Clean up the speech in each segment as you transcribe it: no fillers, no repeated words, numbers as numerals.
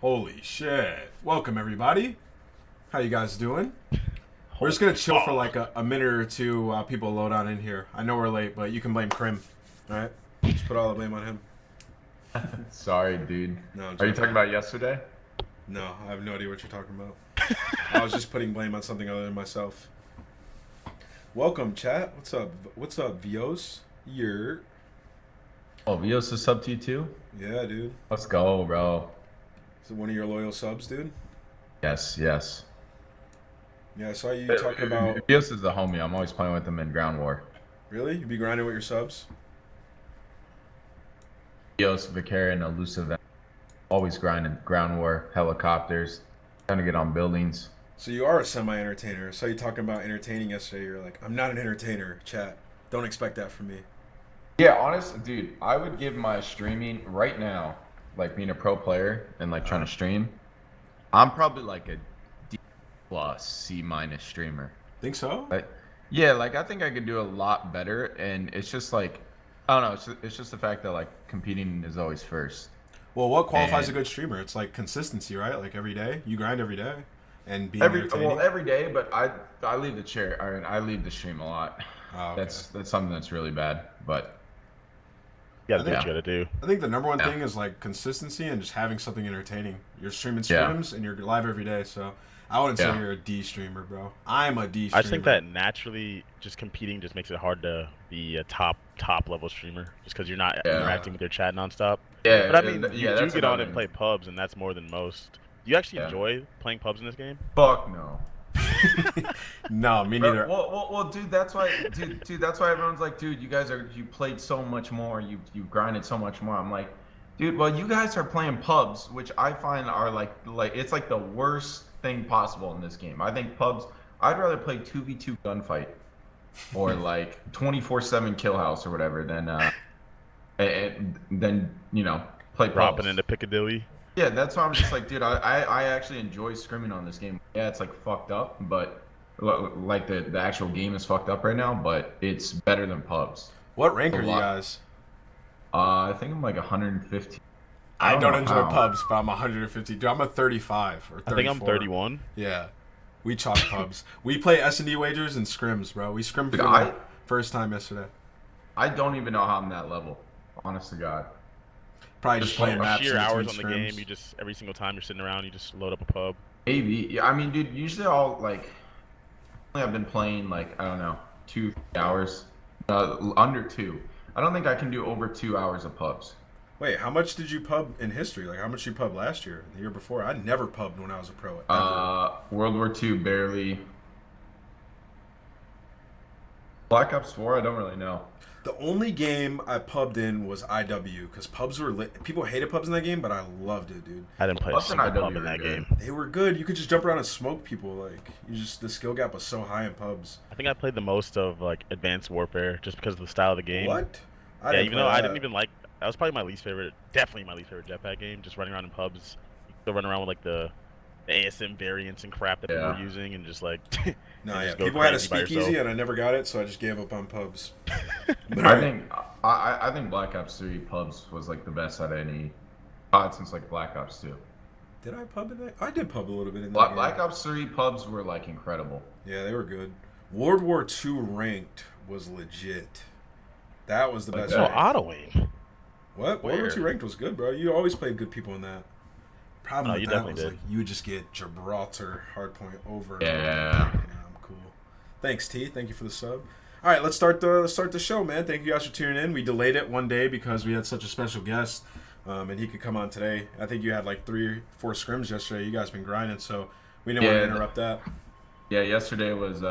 Holy shit. Welcome, everybody. How you guys doing? We're just going to chill for like a minute or two while people load on in here. I know we're late, but you can blame Crim. All right? Just put all the blame on him. Sorry, dude. No, Are you talking about yesterday? No, I have no idea what you're talking about. I was just putting blame on something other than myself. Welcome, chat. What's up? What's up, Vios? You're... Oh, Vios is sub to you too? Yeah, dude. Let's go, bro. Is it one of your loyal subs, dude? Yes. Yeah, I saw you talking about... Vios is the homie. I'm always playing with him in Ground War. Really? You be grinding with your subs? Vios, Vicarian, Elusive. Always grinding Ground War, helicopters, trying to get on buildings. So you are a semi-entertainer. I saw you talking about entertaining yesterday. You're like, I'm not an entertainer, chat. Don't expect that from me. Yeah, honestly, dude, I would give my streaming right now, like being a pro player and like trying to stream, I'm probably like a D plus, C minus streamer. Think so? Yeah, like I think I could do a lot better, and it's just like, I don't know, it's just the fact that like competing is always first. Well, what qualifies a good streamer? It's like consistency, right? Like every day, you grind every day, and being entertaining. Every day, but I leave the chair. I leave the stream a lot. Oh, okay. That's something that's really bad, but. Yeah, that's what you gotta do. I think the number one thing is like consistency and just having something entertaining. You're streaming scrims and you're live every day, so I wouldn't say you're a D streamer, bro. I'm a D streamer. I just think that naturally, just competing just makes it hard to be a top level streamer, just because you're not interacting with your chat nonstop. Yeah, but I mean, you do get on and play pubs, and that's more than most. Do you actually enjoy playing pubs in this game? Fuck no. No, me neither. Well, dude, that's why, that's why everyone's like, dude, you played so much more, you grinded so much more. I'm like, dude, well, you guys are playing pubs, which I find are like it's like the worst thing possible in this game. I think pubs, I'd rather play 2v2 gunfight or like 24/7 kill house or whatever than play pubs. Dropping into Piccadilly. Yeah, that's why I'm just like, dude, I actually enjoy scrimming on this game. Yeah, it's like fucked up, but like the actual game is fucked up right now, but it's better than pubs. What rank are you guys? I think I'm like 150. I don't enjoy pubs, but I'm 150. Dude, I'm a 35 or 34. I think I'm 31. Yeah. We chalk pubs. We play S&D wagers and scrims, bro. We scrimmed for the first time yesterday. I don't even know how I'm that level. Honest to God. Probably just playing maps. Sheer hours on the game. You just every single time you're sitting around, you just load up a pub. Maybe. Yeah, I mean, dude, usually I've been playing like, I don't know, 2 hours, under 2. I don't think I can do over 2 hours of pubs. Wait, how much did you pub in history? Like how much you pub last year, the year before? I never pubbed when I was a pro. World War II barely. Black Ops 4, I don't really know. The only game I pubbed in was IW because pubs were lit. People hated pubs in that game, but I loved it, dude. I didn't play a single pub in that game. They were good. You could just jump around and smoke people. Like the skill gap was so high in pubs. I think I played the most of like Advanced Warfare just because of the style of the game. What? Even though I didn't even like, that was probably my least favorite. Definitely my least favorite jetpack game. Just running around in pubs. You still run around with like the ASM variants and crap that people were using, and just like. People had a speakeasy, and I never got it, so I just gave up on pubs. I think Black Ops 3 pubs was like the best out of any since like Black Ops 2. Did I pub in that? I did pub a little bit in that game. Black Ops 3 pubs were like incredible. Yeah, they were good. World War II ranked was legit. That was the best. Oh, auto-aim. What? World War II ranked was good, bro. You always played good people in that. Problem with that was like you would just get Gibraltar hardpoint over. Yeah. I'm cool. Thanks, T. Thank you for the sub. All right, let's start the show, man. Thank you guys for tuning in. We delayed it one day because we had such a special guest, and he could come on today. I think you had like 3 or 4 scrims yesterday. You guys been grinding, so we didn't want to interrupt that. Yeah, yesterday was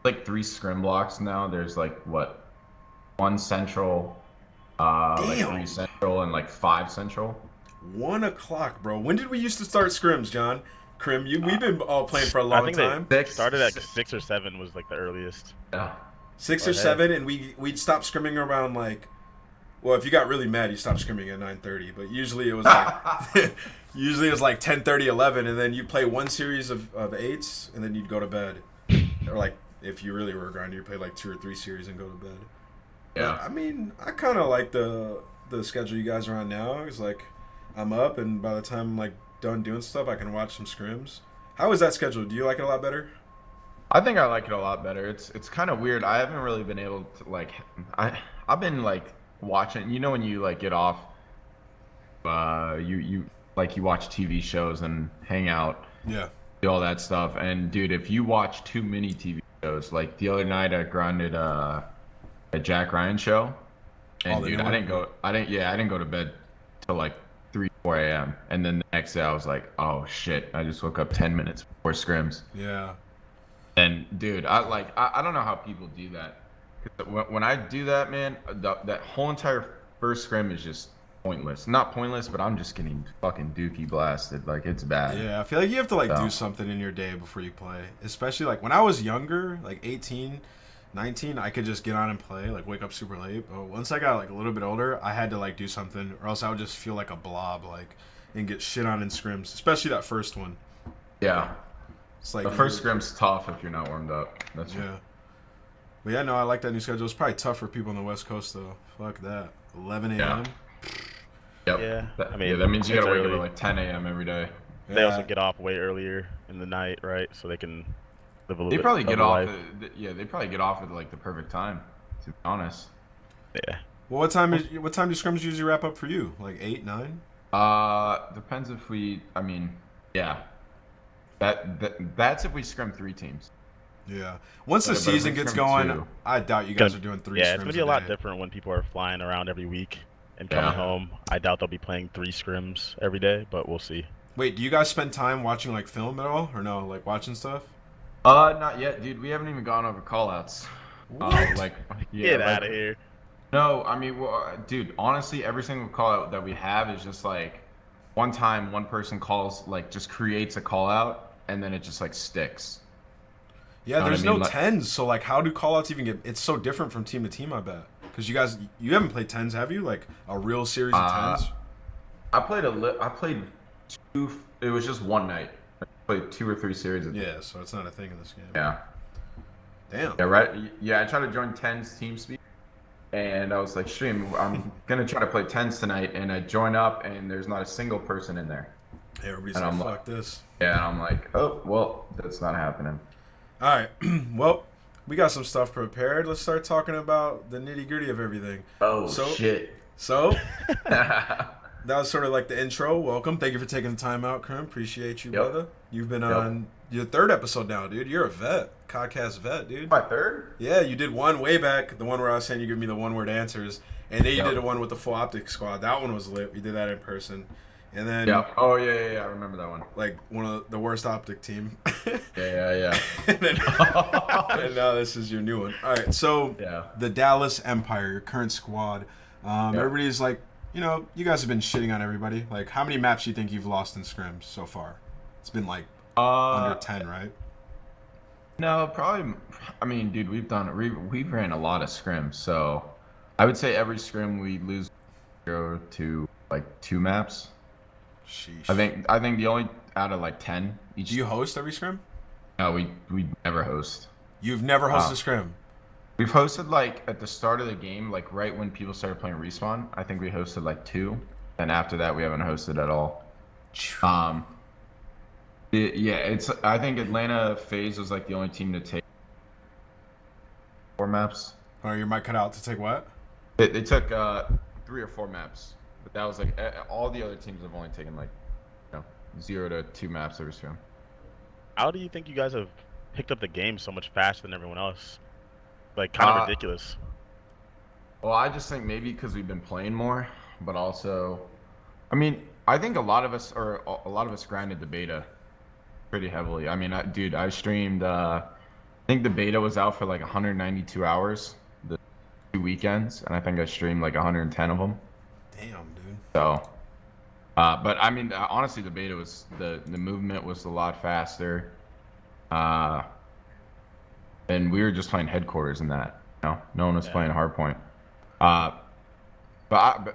like 3 scrim blocks now. There's like what, 1 central, like 3 central, and like 5 central. 1 o'clock, bro. When did we used to start scrims, John? Crim, we've been all playing for a long time. They started at 6 or 7 was like the earliest. Yeah. 6 or 7, and we'd stop scrimming around like, well, if you got really mad, you stopped scrimming at 9:30. But usually it was like, 10:30, 11, and then you play 1 series of 8s, and then you'd go to bed. Or like if you really were grinding, you play like 2 or 3 series and go to bed. Yeah. But, I mean, I kind of like the schedule you guys are on now. It's like, I'm up, and by the time I'm like done doing stuff, I can watch some scrims. How is that scheduled? Do you like it a lot better? I think I like it a lot better. It's kind of weird. I haven't really been able to like I've been like watching. You know when you like get off, you like you watch TV shows and hang out, Yeah. do all that stuff. And dude, if you watch too many TV shows, like the other night I grinded a Jack Ryan show, Oh, and the dude, new one? I didn't go to bed till like 4 a.m. And then the next day I was like, oh shit, I just woke up 10 minutes before scrims. Yeah. And dude, I don't know how people do that. 'Cause when I do that, man, that whole entire first scrim is just pointless. Not pointless, but I'm just getting fucking dookie blasted. Like it's bad. Yeah, I feel like you have to like So. do something in your day before you play. Especially like when I was younger, like 18, 19, I could just get on and play, like wake up super late. But once I got like a little bit older, I had to like do something or else I would just feel like a blob, like, and get shit on in scrims, especially that first one. Yeah. It's like The first scrim's tough if you're not warmed up. That's yeah. But yeah, no, I like that new schedule. It's probably tough for people on the West Coast though. Fuck that. 11 a.m. Yeah. Yep. Yeah, That, I mean, yeah, that means you it's gotta wake up early. at like 10 a.m. every day. They also get off way earlier in the night, right? So they can live a little They bit probably of get a off. life. Yeah, they probably get off at like the perfect time. To be honest. Yeah. Well, what time do scrims usually wrap up for you? Like 8, 9? Depends if we. I mean, yeah. That's if we scrim 3 teams. Yeah. Once the But if we season gets scrim going, 2. I doubt you guys are doing 3 Yeah, scrims it's gonna be a lot day. different when people are flying around every week and coming Yeah. home. I doubt they'll be playing 3 scrims every day, but we'll see. Wait, do you guys spend time watching like film at all, or no? Like watching stuff? Not yet, dude. We haven't even gone over callouts. What? Like, yeah, Get like- out of here. No, I mean, well, dude. Honestly, every single call out that we have is just like, one time one person calls, like, just creates a call out, and then it just like sticks. Yeah, Know what there's I mean? no Like- tens, so like, how do callouts even get? It's so different from team to team, I bet. Because you haven't played tens, have you? Like a real series of tens? I played 2. It was just one night. I played 2 or 3 series. Of Yeah, so it's not a thing in this game. Yeah. Damn. Yeah. Right. Yeah. I tried to join tens team speak, and I was like, stream. I'm gonna try to play tens tonight, and I join up, and there's not a single person in there. Everybody's And like, I'm fuck like- this. Yeah. And I'm like, oh well, that's not happening. All right. Well, we got some stuff prepared. Let's start talking about the nitty gritty of everything. Oh So- shit. So, that was sort of like the intro. Welcome. Thank you for taking the time out, Crim. Appreciate you, Yep. brother. You've been on your 3rd episode now, dude. You're a vet. Codcast vet, dude. My 3rd? Yeah, you did one way back, the one where I was saying you give me the one-word answers, and then you Yep. did a one with the full Optic squad. That one was lit. We did that in person. And then, Yeah. Oh yeah. I remember that one. like, one of the worst Optic team. Yeah. and, then, and now this is your new one. All right, so Yeah. the Dallas Empire, your current squad. Everybody's like, you guys have been shitting on everybody. Like, how many maps do you think you've lost in scrims so far? It's been like under 10, right? No, probably. I mean, dude, we've ran a lot of scrims, so I would say every scrim we lose 0 to like 2 maps. Sheesh. I think the only out of like 10 each. Do you host every scrim? No, we never host. You've never hosted Oh. a scrim. We've hosted like at the start of the game, like right when people started playing respawn. I think we hosted like 2, and after that we haven't hosted at all. Yeah, I think Atlanta FaZe was like the only team to take 4 maps. Or your mic cut out to take what? They took 3 or 4 maps, but that was like all the other teams have only taken like 0 to 2 maps every scrim. How do you think you guys have picked up the game so much faster than everyone else? Like, kind of ridiculous. Well, I just think maybe because we've been playing more, but also, I mean, I think a lot of us grinded the beta pretty heavily. I mean, I streamed. I think the beta was out for like 192 hours, the 2 weekends, and I think I streamed like 110 of them. Damn, dude. So, but I mean, honestly, the beta was the movement was a lot faster, and we were just playing headquarters in that. No one was playing hardpoint. But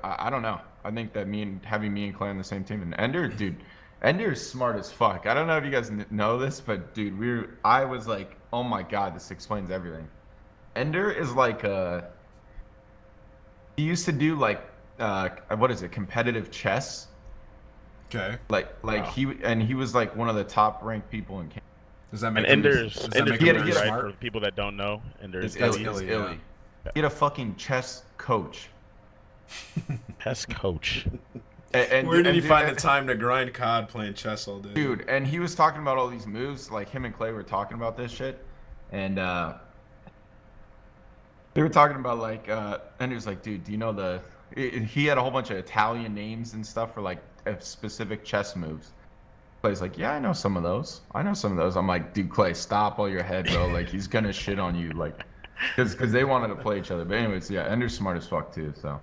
I don't know. I think that having me and Clay on the same team, and Ender, dude, Ender is smart as fuck. I don't know if you guys know this, but dude, I was like, oh my god, this explains everything. Ender is like he used to do like what is it, competitive chess, Okay. Like Wow. he was like one of the top ranked people in Canada. Does that And make him? Ender's Does that Ender's make he him had- Illy, he very had a- right? smart? For people that don't know, Ender's It's Illy. Illy, Illy. yeah. He had a fucking chess coach. Pest coach. Where did he find the and- time to grind COD playing chess all day? Dude, and he was talking about all these moves. Like him and Clay were talking about this shit, and they were talking about like, and he was like, dude, do you know the? He had a whole bunch of Italian names and stuff for like specific chess moves. Clay's like, yeah, I know some of those. I'm like, dude, Clay, stop while you're ahead, bro. Like he's gonna shit on you, like, because they wanted to play each other. But anyways, yeah, Ender's smart as fuck too. So.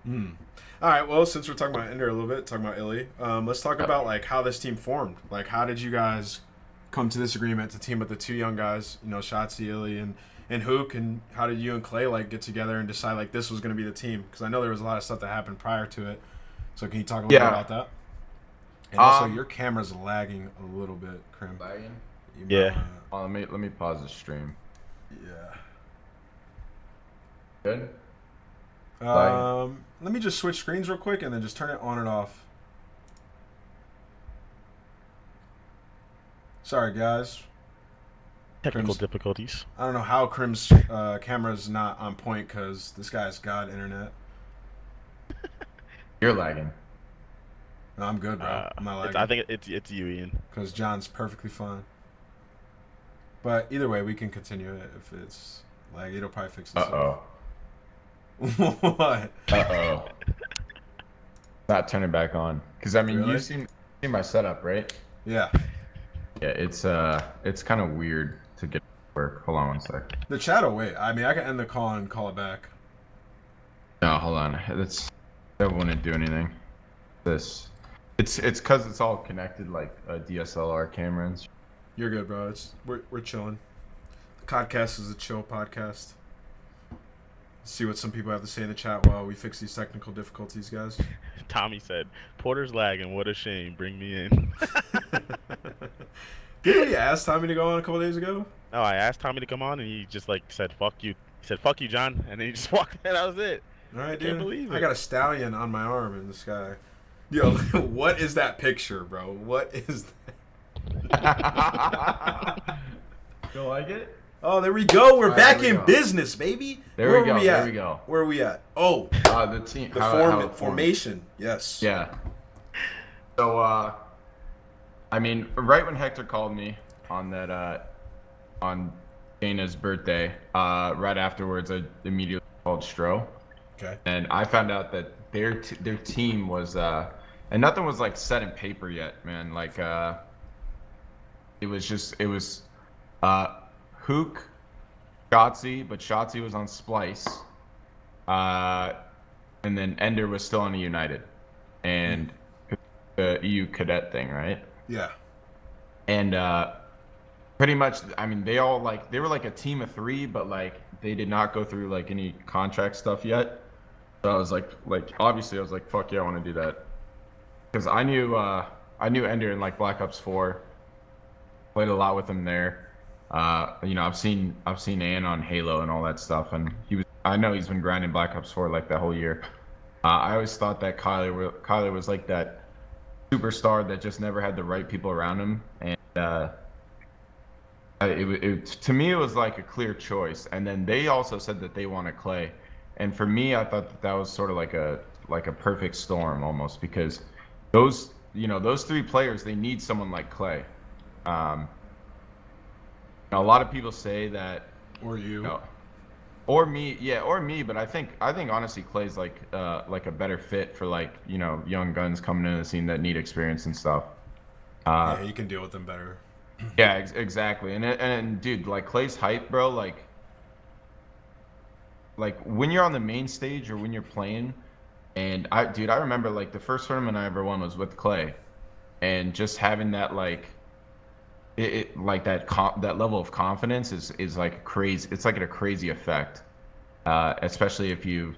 All right. Well, since we're talking about Ender a little bit, talking about Illy, let's talk about like how this team formed. Like, how did you guys come to this agreement to team with the two young guys? You know, Shotzi, Illy, and Hook. And how did you and Clay like get together and decide like this was going to be the team? Because I know there was a lot of stuff that happened prior to it. So can you talk a little bit about that? And also, your camera's lagging a little bit, Crim. Lagging? Yeah. Let me pause the stream. Yeah. Good. Let me just switch screens real quick and then just turn it on and off. Sorry, guys. Technical difficulties. I don't know how Crim's camera's not on point because this guy's got internet. You're lagging. No, I'm good, bro. I'm not lagging. I think it's you, Ian. Because John's perfectly fine. But either way, we can continue it. If it's laggy, it'll probably fix itself. What? Not turning back on. Because I mean, Really? you've seen my setup, right? Yeah. Yeah, it's kind of weird to get to work. Hold on one sec. The chat will wait. I mean, I can end the call and call it back. No, hold on. That wouldn't do anything. It's because it's all connected like a DSLR camera. And You're good, bro. We're chilling. The Codcast is a chill podcast. See what some people have to say in the chat while we fix these technical difficulties, guys. Tommy said, "Porter's lagging. What a shame. Bring me in." Didn't we ask Tommy to go on a couple days ago? No, I asked Tommy to come on, and he just like said, "Fuck you." He said, "Fuck you, John," and then he just walked in. That was it. All right, dude. Can't believe it. I got a stallion on my arm in the sky. Yo, what is that picture, bro? What is that? You like it? Oh, there we go. We're All right, back there we in go. business, baby. There we go. There we go. Where are we at? Oh, The team. the how it formed. formation. Yes. Yeah. So, I mean, right when Hector called me on that, on Dana's birthday, right afterwards, I immediately called Stro. Okay. And I found out that their team was, and nothing was like set in paper yet, man. Like, it was Hook, Shotzi, but Shotzi was on Splice, and then Ender was still on a United, and the EU cadet thing, right? Yeah. And pretty much, I mean, they were like a team of three, but like they did not go through like any contract stuff yet. So I was like obviously I was like, fuck yeah, I want to do that, because I knew Ender in like Black Ops 4, played a lot with him there. You know, I've seen Ann on Halo and all that stuff, and I know he's been grinding Black Ops 4 like that whole year. I always thought that Kyler was like that superstar that just never had the right people around him, and to me it was like a clear choice. And then they also said that they wanted Clay, and for me I thought that was sort of like a perfect storm almost, because those three players, they need someone like Clay. A lot of people say that, Or you. or me, but I think honestly Clay's like a better fit for like, you know, young guns coming into the scene that need experience and stuff. Yeah, you can deal with them better. Yeah, exactly. And dude, like Clay's hype, bro. Like when you're on the main stage or when you're playing, and I remember like the first tournament I ever won was with Clay, and just having that like. Like that level of confidence is like crazy. It's like a crazy effect, especially if you're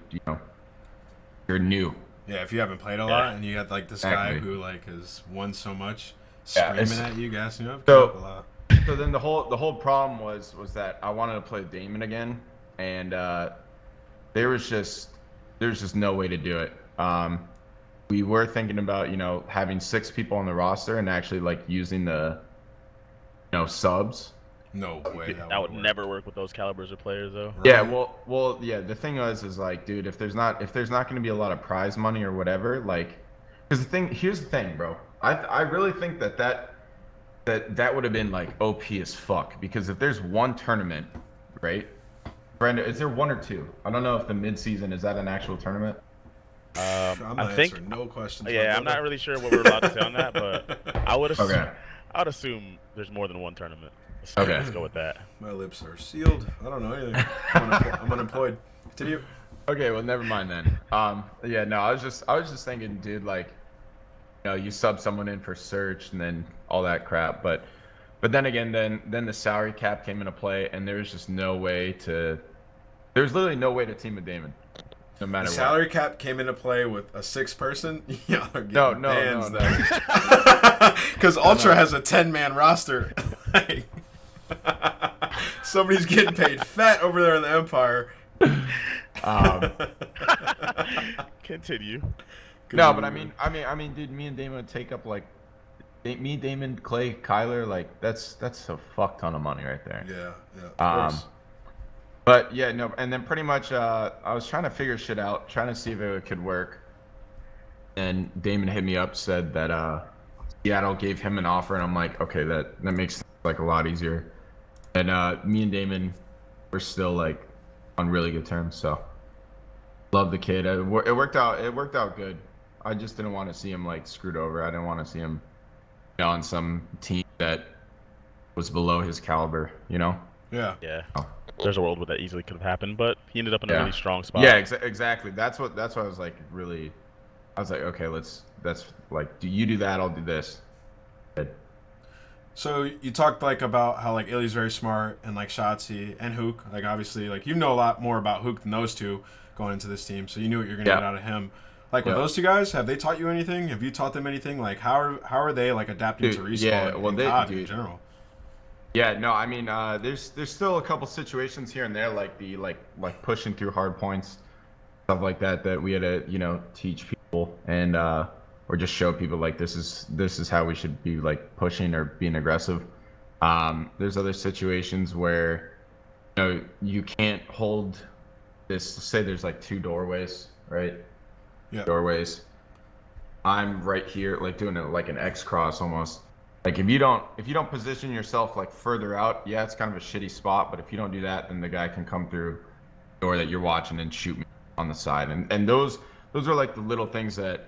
new. Yeah, if you haven't played a lot and you got like this guy who like has won so much, screaming at you, gassing you up, a lot. So then the whole problem was that I wanted to play Damon again, and there was just no way to do it. we were thinking about, you know, having 6 people on the roster and actually like using the, you know, subs. No way. That would never work with those calibers of players, though. Right. Yeah, well, yeah. The thing is like, dude, if there's not going to be a lot of prize money or whatever, like, because here's the thing, bro. I really think that would have been like OP as fuck, because if there's one tournament, right? Brenda, is there 1 or 2? I don't know if the mid-season is that an actual tournament. I think no questions. Yeah, I'm not really sure what we're allowed to say on that, but I would assume, Okay. I would assume there's more than one tournament. Okay. Let's go with that. My lips are sealed. I don't know anything. I'm unemployed. Continue. Okay, well, never mind then. Yeah, no, I was just thinking, dude, like, you know, you sub someone in for search and then all that crap, but then again, then the salary cap came into play, and there was just no way to. There's literally no way to team with Damon, no matter The what. salary cap came into play with a 6-person. Yeah, No. Because Ultra has a 10-man roster. Like, somebody's getting paid fat over there in the Empire. Continue. No, but I mean, dude, me and Damon would take up like, me, Damon, Clay, Kyler, like that's a fuck ton of money right there. Yeah, of course. But yeah, no, and then pretty much, I was trying to figure shit out, trying to see if it could work. And Damon hit me up, said that Seattle gave him an offer, and I'm like, okay, that makes things like a lot easier. And me and Damon were still like on really good terms, so love the kid. It worked out good. I just didn't want to see him like screwed over. I didn't want to see him, you know, on some team that was below his caliber, you know? Yeah. Oh. There's a world where that easily could have happened, but he ended up in a really strong spot. Yeah, exactly. That's what I was like, really. I was like, okay, that's like, do you do that? I'll do this. So you talked like about how like Illy's very smart, and like Shotzi and Hook. Like obviously, like you know a lot more about Hook than those two going into this team, so you knew what you're gonna get out of him. Like with those two guys, have they taught you anything? Have you taught them anything? Like how are they like adapting to respawn and COD in general? Yeah, no, I mean, there's still a couple situations here and there, like the like pushing through hard points, stuff like that we had to, you know, teach people and or just show people like this is how we should be like pushing or being aggressive. There's other situations where, you know, you can't hold this. Say there's like 2 doorways, right? Yeah. Doorways. I'm right here, like doing it like an X cross almost. Like if you don't position yourself like further out, yeah, it's kind of a shitty spot. But if you don't do that, then the guy can come through the door that you're watching and shoot me on the side. And those are like the little things that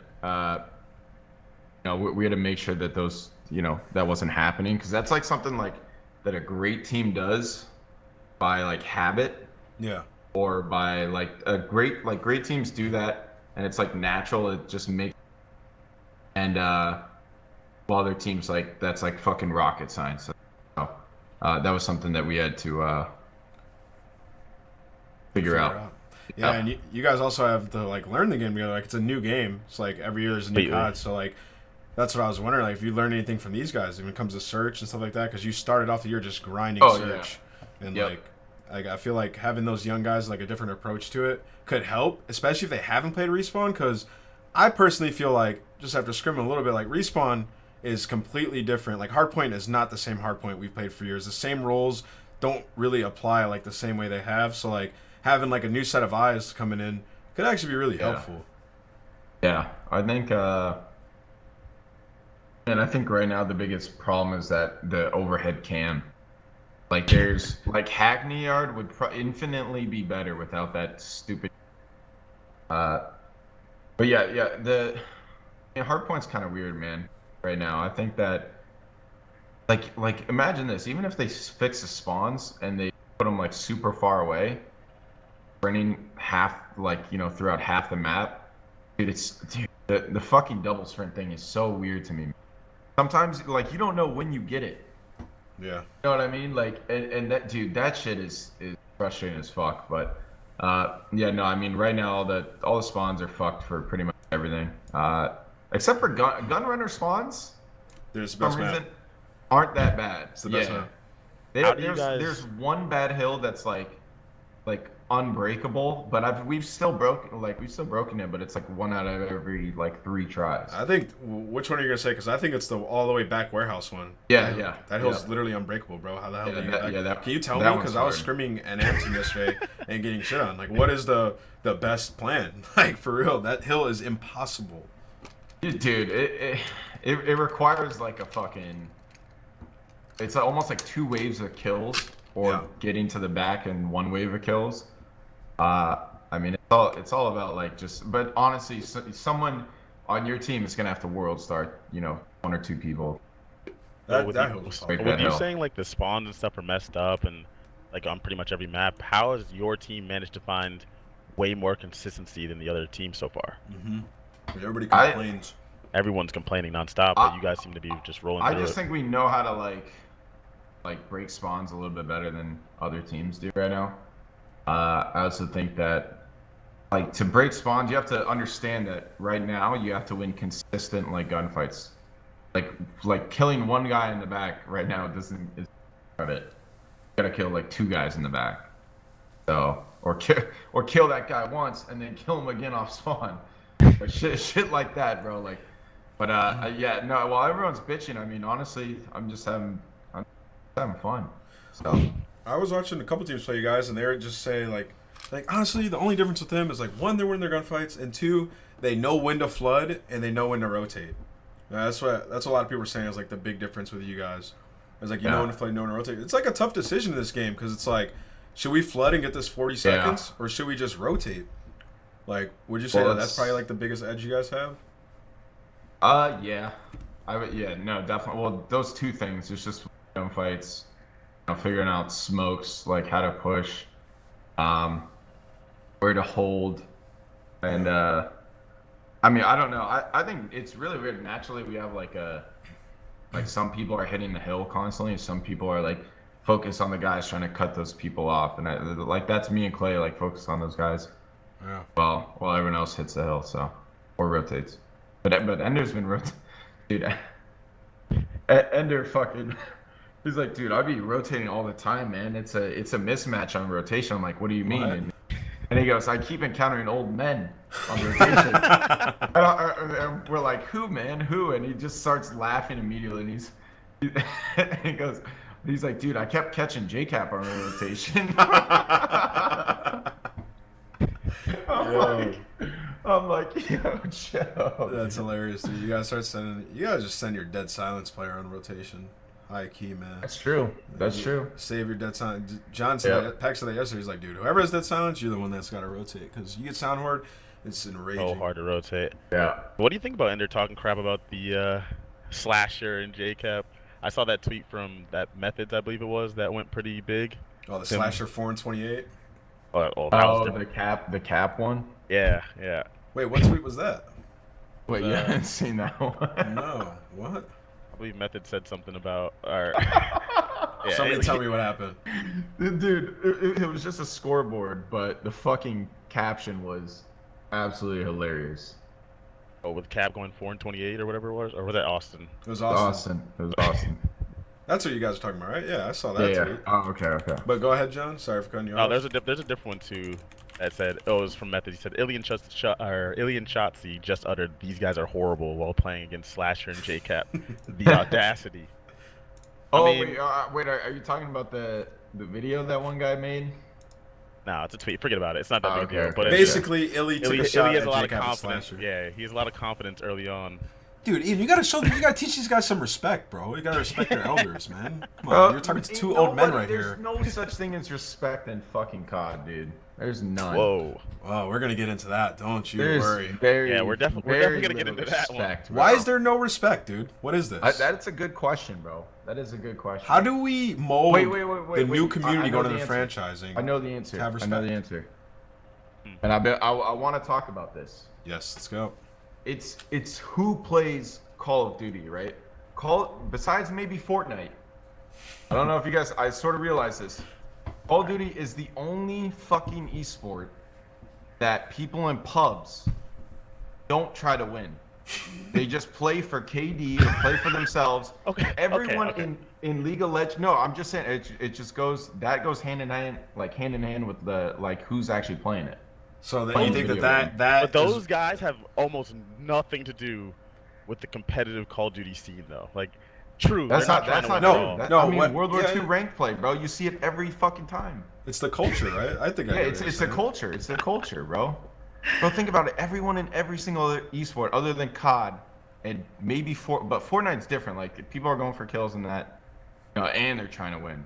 you know, we had to make sure that those, you know, that wasn't happening, because that's like something like that a great team does by like habit. Yeah. Or by like great teams do that, and it's like natural. It just makes and while other teams like that's like fucking rocket science. So that was something that we had to figure out. Yeah, and you guys also have to like learn the game together. Like it's a new game. It's like every year there's a new COD. So like that's what I was wondering. Like if you learn anything from these guys when it comes to search and stuff like that, because you started off the year just grinding search, and like I feel like having those young guys like a different approach to it could help, especially if they haven't played Respawn. Because I personally feel like just after scrimming a little bit, like Respawn is completely different. Like Hardpoint is not the same Hardpoint we've played for years. The same roles don't really apply like the same way they have. So like having like a new set of eyes coming in could actually be really helpful. Yeah, I think and I think right now the biggest problem is that the overhead cam. Like there's like Hackney Yard would infinitely be better without that stupid. But yeah, the Hardpoint's kind of weird, man. Right now, I think that like imagine this. Even if they fix the spawns and they put them like super far away, running half like, you know, throughout half the map, dude, the fucking double sprint thing is so weird to me. Sometimes like you don't know when you get it. Yeah. You know what I mean? Like, and that, dude, that shit is frustrating as fuck. But yeah, no, I mean, right now all the spawns are fucked for pretty much everything, except for gunrunner spawns. There's the best reason aren't that bad. It's the best map. There's one bad hill that's like unbreakable, but we've still broken it, but it's like 1 out of every like 3 tries. I think which one are you gonna say? Because I think it's the all the way back warehouse one. Yeah. That hill's literally unbreakable, bro. How the hell do you get that? Can you tell me? That Because one's I was hard. scrimming an Ampton yesterday and getting shit on. Like, what is the best plan? Like, for real, that hill is impossible. Dude, it requires like a fucking. It's almost like 2 waves of kills, or getting to the back and 1 wave of kills. I mean, it's all about like just. But honestly, someone on your team is gonna have to world start. 1 or 2 people. With that you hill. saying like the spawns and stuff are messed up and like on pretty much every map, how has your team managed to find way more consistency than the other team so far? Everybody complains. Everyone's complaining nonstop, but you guys seem to be just rolling through it. I just think we know how to like break spawns a little bit better than other teams do right now. I also think that like to break spawns, you have to understand that right now you have to win consistent like gunfights. Like killing 1 guy in the back right now is credit. You gotta kill like 2 guys in the back. So or kill that guy once and then kill him again off spawn. Or shit like that, bro. Like, but yeah, no. While everyone's bitching, I mean, honestly, I'm just having fun. So I was watching a couple teams play, you guys, and they were just saying like honestly, the only difference with them is like 1, they're winning their gunfights, and 2, they know when to flood and they know when to rotate. That's what a lot of people are saying is like the big difference with you guys. It's like you know when to flood, you know when to rotate. It's like a tough decision in this game because it's like, should we flood and get this 40 seconds, or should we just rotate? Like, would you say that's probably like the biggest edge you guys have? Yeah, no, definitely. Well, those 2 things. It's just gunfights, figuring out smokes, like how to push, where to hold, and I mean, I don't know. I think it's really weird. Naturally, we have like some people are hitting the hill constantly, and some people are like focused on the guys trying to cut those people off, and like that's me and Clay, like focused on those guys. Yeah. Well, while everyone else hits the hill, or rotates. But Ender's been rotating. Dude, Ender fucking. He's like, dude, I'd be rotating all the time, man. It's a mismatch on rotation. I'm like, what do you mean? And he goes, I keep encountering old men on rotation. and we're like, who, man? Who? And he just starts laughing immediately. And he's like, dude, I kept catching JCap on rotation. I'm like, yo, Joe. That's hilarious, dude. You guys just send your dead sailence player on rotation. High key, man. That's true. That's true. Save your dead silence. John said Peck said that yesterday. He's like, dude, whoever has dead silence, you're the one that's got to rotate. Because you get sound horde, it's enraging. So hard to rotate. Yeah. What do you think about Ender talking crap about the slasher and JCap? I saw that tweet from that Methods, I believe it was, that went pretty big. Oh, the slasher 4 and 28? The cap one? Yeah. Wait, what tweet was that? Wait, you haven't seen that one? No. What? I believe Method said something about. Somebody tell me what happened. Dude, it was just a scoreboard, but the fucking caption was absolutely hilarious. Oh, with Cap going 4 and 28 or whatever it was, or was that Austin? It was Austin. It was Austin. That's what you guys are talking about, right? Yeah, I saw that tweet. Oh, okay. But go ahead, John. Sorry for cutting you off. Oh, there's a different one too. That said, it was from Method. He said, Ilian Shotzi just uttered, "These guys are horrible" while playing against Slasher and JCap. The audacity. Wait, are you talking about the video that one guy made? No, it's a tweet. Forget about it. It's not that big a deal. But basically, Illy took a shot has at a lot of JCap confidence. Yeah, he has a lot of confidence early on. Dude, Ian, you gotta teach these guys some respect, bro. You gotta respect their elders, man. Come on, you're talking to 2 old men right here. There's no such thing as respect in fucking COD, dude. There's none. Whoa. Oh, we're gonna get into that. Don't you worry. We're definitely gonna get into that one. Why is there no respect, dude? What is this? That's a good question, bro. That is a good question. How do we mold the new community going into the franchising? I know the answer. Have respect. I know the answer. And I want to talk about this. Yes, let's go. It's who plays Call of Duty, right? Besides maybe Fortnite. I don't know if you guys. I sort of realize this. Call of Duty is the only fucking esport that people in pubs don't try to win. They just play for KD or play for themselves. Okay. Everyone okay. in League of Legends. No, I'm just saying it just goes hand in hand, like hand in hand with the like who's actually playing it. So then Playing you think video that But those is, guys have almost nothing to do with the competitive Call of Duty scene, though. Like, true, That's they're not trying to win true. at No, all. no, I mean, what- World War yeah. II ranked play, bro. You see it every fucking time. it's the culture, right? I think I Yeah, get it's what it's you're the saying. culture. It's the culture, bro. Bro, think about it. Everyone in every single other esport, other than COD, and maybe but Fortnite's different. Like people are going for kills in that, and they're trying to win.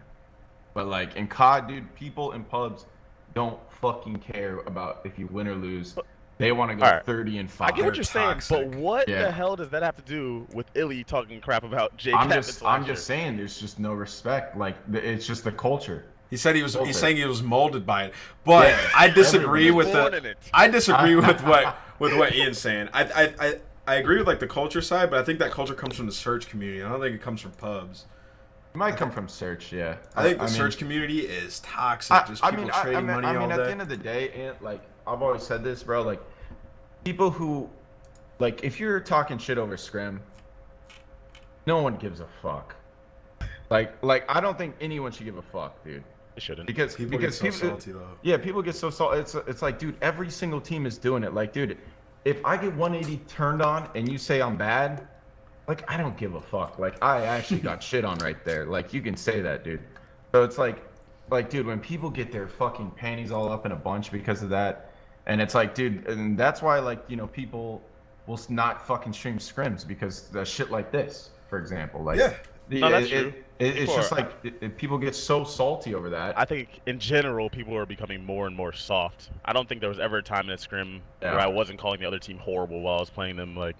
But like in COD, dude, people in pubs don't fucking care about if you win or lose. They want to go Alright. 30 and 5. I get what They're you're saying, toxic. but what Yeah. the hell does that have to do with Illy talking crap about Jay I'm Capit's just last year? saying, there's just no respect. Like it's just the culture. He said he was. Culture. He's saying he was molded by it, but Yeah, I disagree everyone with is born the. in it. I disagree with what Ian's saying. I agree with like the culture side, but I think that culture comes from the search community. I don't think it comes from pubs. It might come from search, yeah. I think the mean, search community is toxic. Just people trading money all at day. the end of the day, and like I've always said this, bro. Like people who, like, if you're talking shit over Scrim, no one gives a fuck. Like I don't think anyone should give a fuck, dude. They shouldn't. Because People get so salty though. Yeah, people get so salty. It's like, dude, every single team is doing it. Like, dude, if I get 180 turned on and you say I'm bad, like I don't give a fuck. Like I actually got shit on right there. Like you can say that, dude. So it's like, dude, when people get their fucking panties all up in a bunch because of that, and it's like, dude, and that's why, like, people will not fucking stream scrims because the shit like this, for example, like, Yeah. No, that's true. It's People just are- like people get so salty over that. I think in general, people are becoming more and more soft. I don't think there was ever a time in a scrim Yeah. where I wasn't calling the other team horrible while I was playing them. Like,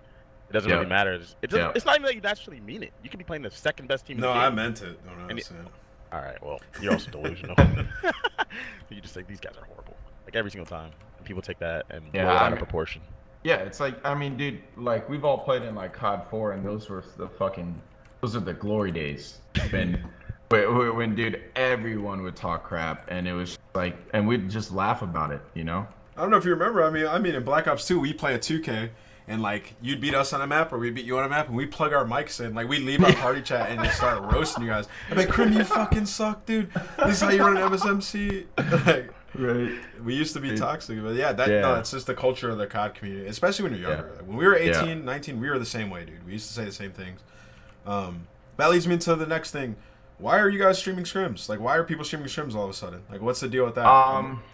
it doesn't Yeah. really matter. It doesn't, Yeah. It's not even that you naturally mean it. You could be playing the second best team in No, the game. I meant it. No, And I'm saying. All right, well, you're also delusional. You just think these guys are horrible, like every single time. And people take that and Yeah, blow it I out of mean- proportion. Yeah, it's like, I mean, dude, like we've all played in like COD 4, and those are the glory days. When dude, everyone would talk crap, and it was like, and we'd just laugh about it, I don't know if you remember. I mean, in Black Ops 2, we play a 2K, and like you'd beat us on a map, or we'd beat you on a map, and we plug our mics in. Like we'd leave our party chat and just start roasting you guys. I'm like, Crim, you fucking suck, dude. This is how you run an MSMC. Like, Right. we used to be toxic, but yeah, Yeah. no, it's just the culture of the COD community, especially when you're younger. Yeah. Like, when we were 18, Yeah. 19, we were the same way, dude. We used to say the same things. That leads me into the next thing. Why are you guys streaming scrims? Like, why are people streaming scrims all of a sudden? Like, what's the deal with that?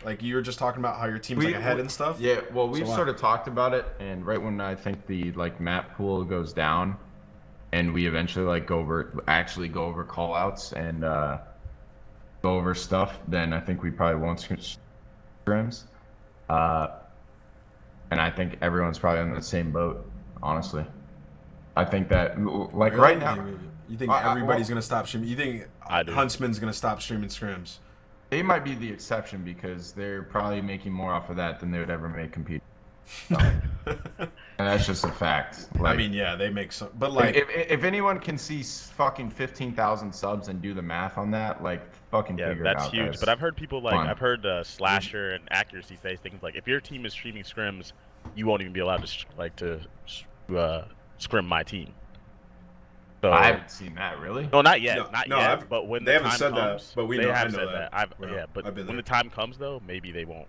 Like, you were just talking about how your team's like ahead and stuff. Yeah, well, we've So sort of talked about it, and right when I think the like map pool goes down, and we eventually like go over call outs and go over stuff, then I think we probably won't scrims. And I think everyone's probably on the same boat, honestly. I think that, like, Really? right now, You think I- everybody's gonna stop streaming? You think I do. Huntsman's gonna stop streaming scrims? they might be the exception because they're probably making more off of that than they would ever make competing. So, and that's just a fact. I Like, mean, yeah, they make some, but like, if anyone can see fucking 15,000 subs and do the math on that, like, fucking Yeah, figure it that's out. huge. guys. But I've heard people like Fun. I've heard Slasher and Accuracy say things like, if your team is streaming scrims, you won't even be allowed to scrim my team. So I haven't seen that, really. no, not yet, No, not no, yet. I've- But when they the haven't time said that, comes, but we they know- I have know said that. that. Well, Yeah, but I've been when there. the time comes though, maybe they won't.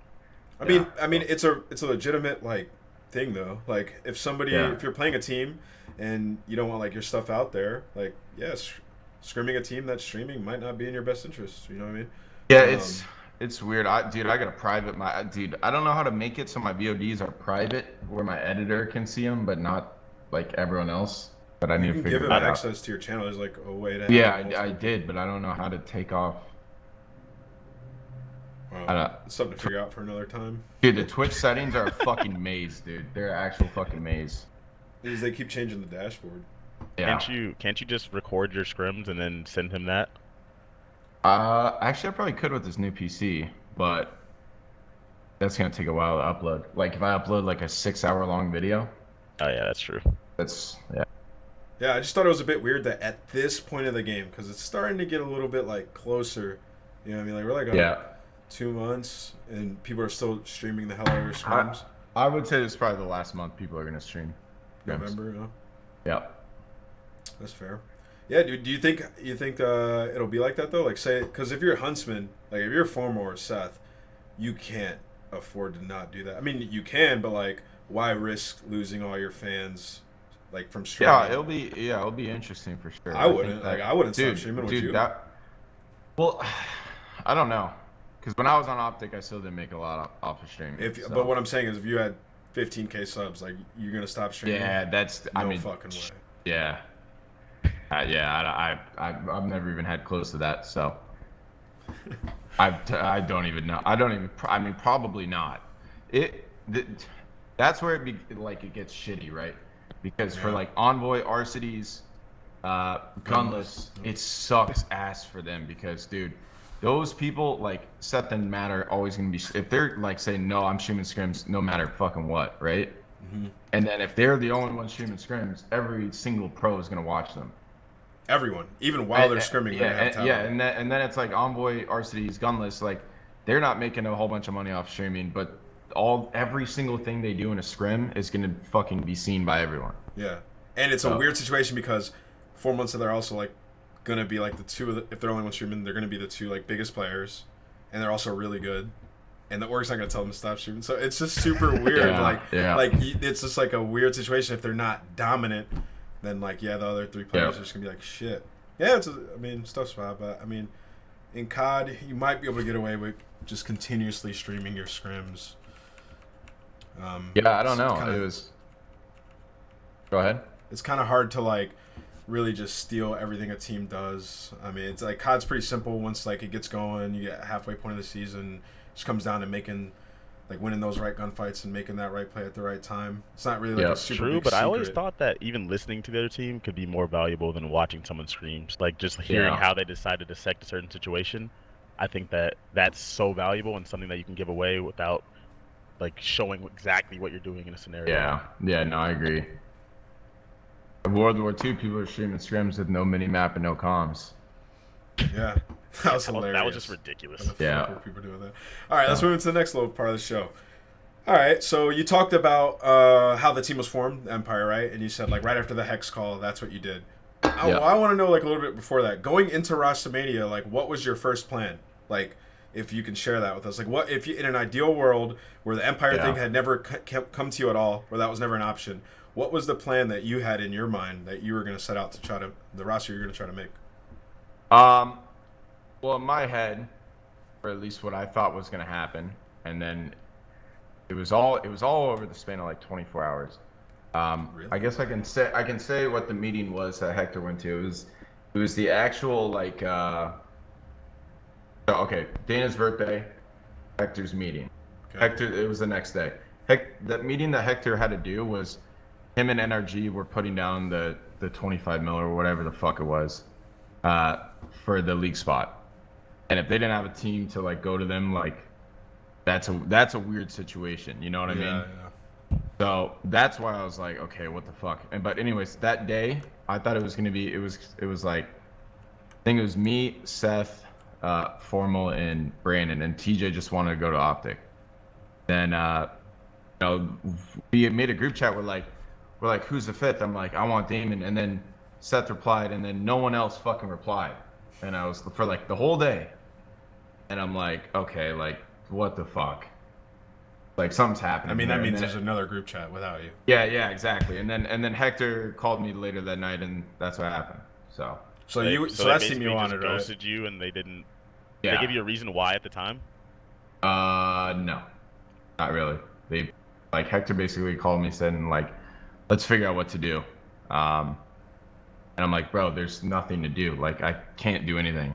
I mean, it's a legitimate like thing though. Like, if somebody, Yeah. if you're playing a team and you don't want like your stuff out there, like, yes, scrimming a team that's streaming might not be in your best interest. You know what I mean? Yeah, it's weird. Dude, I got to private dude, I don't know how to make it so my VODs are private where my editor can see them, but not like everyone else. But I need You to can figure give it him out. access to your channel. There's like a way to. have Yeah, multiple- I did, but I don't know how to take off. Wow, I don't- it's something to figure out for another time. Dude, the Twitch settings are a fucking maze, dude. They're an actual fucking maze. Is they keep changing the dashboard. Yeah. Can't you just record your scrims and then send him that? Actually, I probably could with this new PC, but that's gonna take a while to upload. Like, if I upload like a 6-hour long video, Oh yeah, that's true. that's yeah. Yeah, I just thought it was a bit weird that at this point of the game, because it's starting to get a little bit like closer. You know what I mean? Like, we're like Yeah. 2 months, and people are still streaming the hell out of their scrims. I would say this is probably the last month people are gonna stream. November. Yeah. Yep. That's fair. Yeah, dude. Do you think it'll be like that though? Like, say, because if you're a Huntsman, like if you're Formal or Seth, you can't afford to not do that. I mean, you can, but like, why risk losing all your fans, like from streaming? Yeah, it'll be interesting for sure. I wouldn't stop streaming. Would you? Well, I don't know, because when I was on Optic, I still didn't make a lot off of streaming. But what I'm saying is, if you had 15K subs, like you're gonna stop streaming. Yeah, no fucking way. Yeah. I've never even had close to that, so I don't even know. I mean, probably not. That's where it gets shitty, right? Because for like Envoy, Arcities, Gunless, it sucks ass for them because, dude, those people like Seth and Matt are always gonna be, if they're like saying no, I'm streaming scrims no matter fucking what, right? Mm-hmm. And then if they're the only one streaming scrims, every single pro is gonna watch them. Everyone, even while they're scrimming, and then it's like Envoy, Arcities, Gunless, like they're not making a whole bunch of money off streaming, but every single thing they do in a scrim is gonna fucking be seen by everyone. Yeah, and it's a weird situation because 4 months of they're also like gonna be like the two if they're only one streaming, they're gonna be the two like biggest players, and they're also really good. And the org's not gonna tell them to stop streaming, so it's just super weird. Like it's just like a weird situation if they're not dominant. Then the other three players are just gonna be like shit. Yeah, stuff's fine, but I mean, in COD you might be able to get away with just continuously streaming your scrims. I don't know. Go ahead. It's kind of hard to like really just steal everything a team does. I mean, it's like COD's pretty simple. Once like it gets going, you get halfway point of the season. It just comes down to winning those right gunfights and making that right play at the right time. It's not really like a super true, big but secret. I always thought that even listening to the other team could be more valuable than watching someone screams. Like just hearing how they decided to dissect a certain situation. I think that's so valuable and something that you can give away without like showing exactly what you're doing in a scenario. Yeah, no, I agree. In World War II, people were streaming scrims with no mini map and no comms. Yeah. That was hilarious. That was just ridiculous. Yeah. People doing that. All right, let's move into the next little part of the show. All right, so you talked about how the team was formed, the Empire, right? And you said like right after the Hex call, that's what you did. I want to know like a little bit before that. Going into Rostamania, like what was your first plan? Like if you can share that with us. Like what if you in an ideal world where the Empire thing had never come to you at all, where that was never an option, what was the plan that you had in your mind that you were going to set out to try to the roster you're going to try to make? Well, in my head, or at least what I thought was going to happen, and then it was all over the span of like 24 hours. Really? I guess I can say what the meeting was that Hector went to. It was the actual like Dana's birthday, Hector's meeting. Okay. Hector, it was the next day. That meeting that Hector had to do was him and NRG were putting down the 25 mil or whatever the fuck it was for the league spot. And if they didn't have a team to like go to them, like that's a weird situation. You know what I mean? Yeah. So that's why I was like, okay, what the fuck? But anyways, that day I thought it was gonna be it was like I think it was me, Seth, Formal, and Brandon, and TJ just wanted to go to Optic. Then we made a group chat. We're like, who's the fifth? I'm like, I want Damon. And then Seth replied, and then no one else fucking replied. And I was for like the whole day. And I'm like, okay, like what the fuck? Like something's happening. I mean, that means there's another group chat without you. Yeah, exactly. And then Hector called me later that night, and that's what happened. So that's team you wanted, right? Ghosted you, and they didn't. Yeah. They give you a reason why at the time? No, not really. They like Hector basically called me, said, like, let's figure out what to do. And I'm like, bro, there's nothing to do. Like, I can't do anything.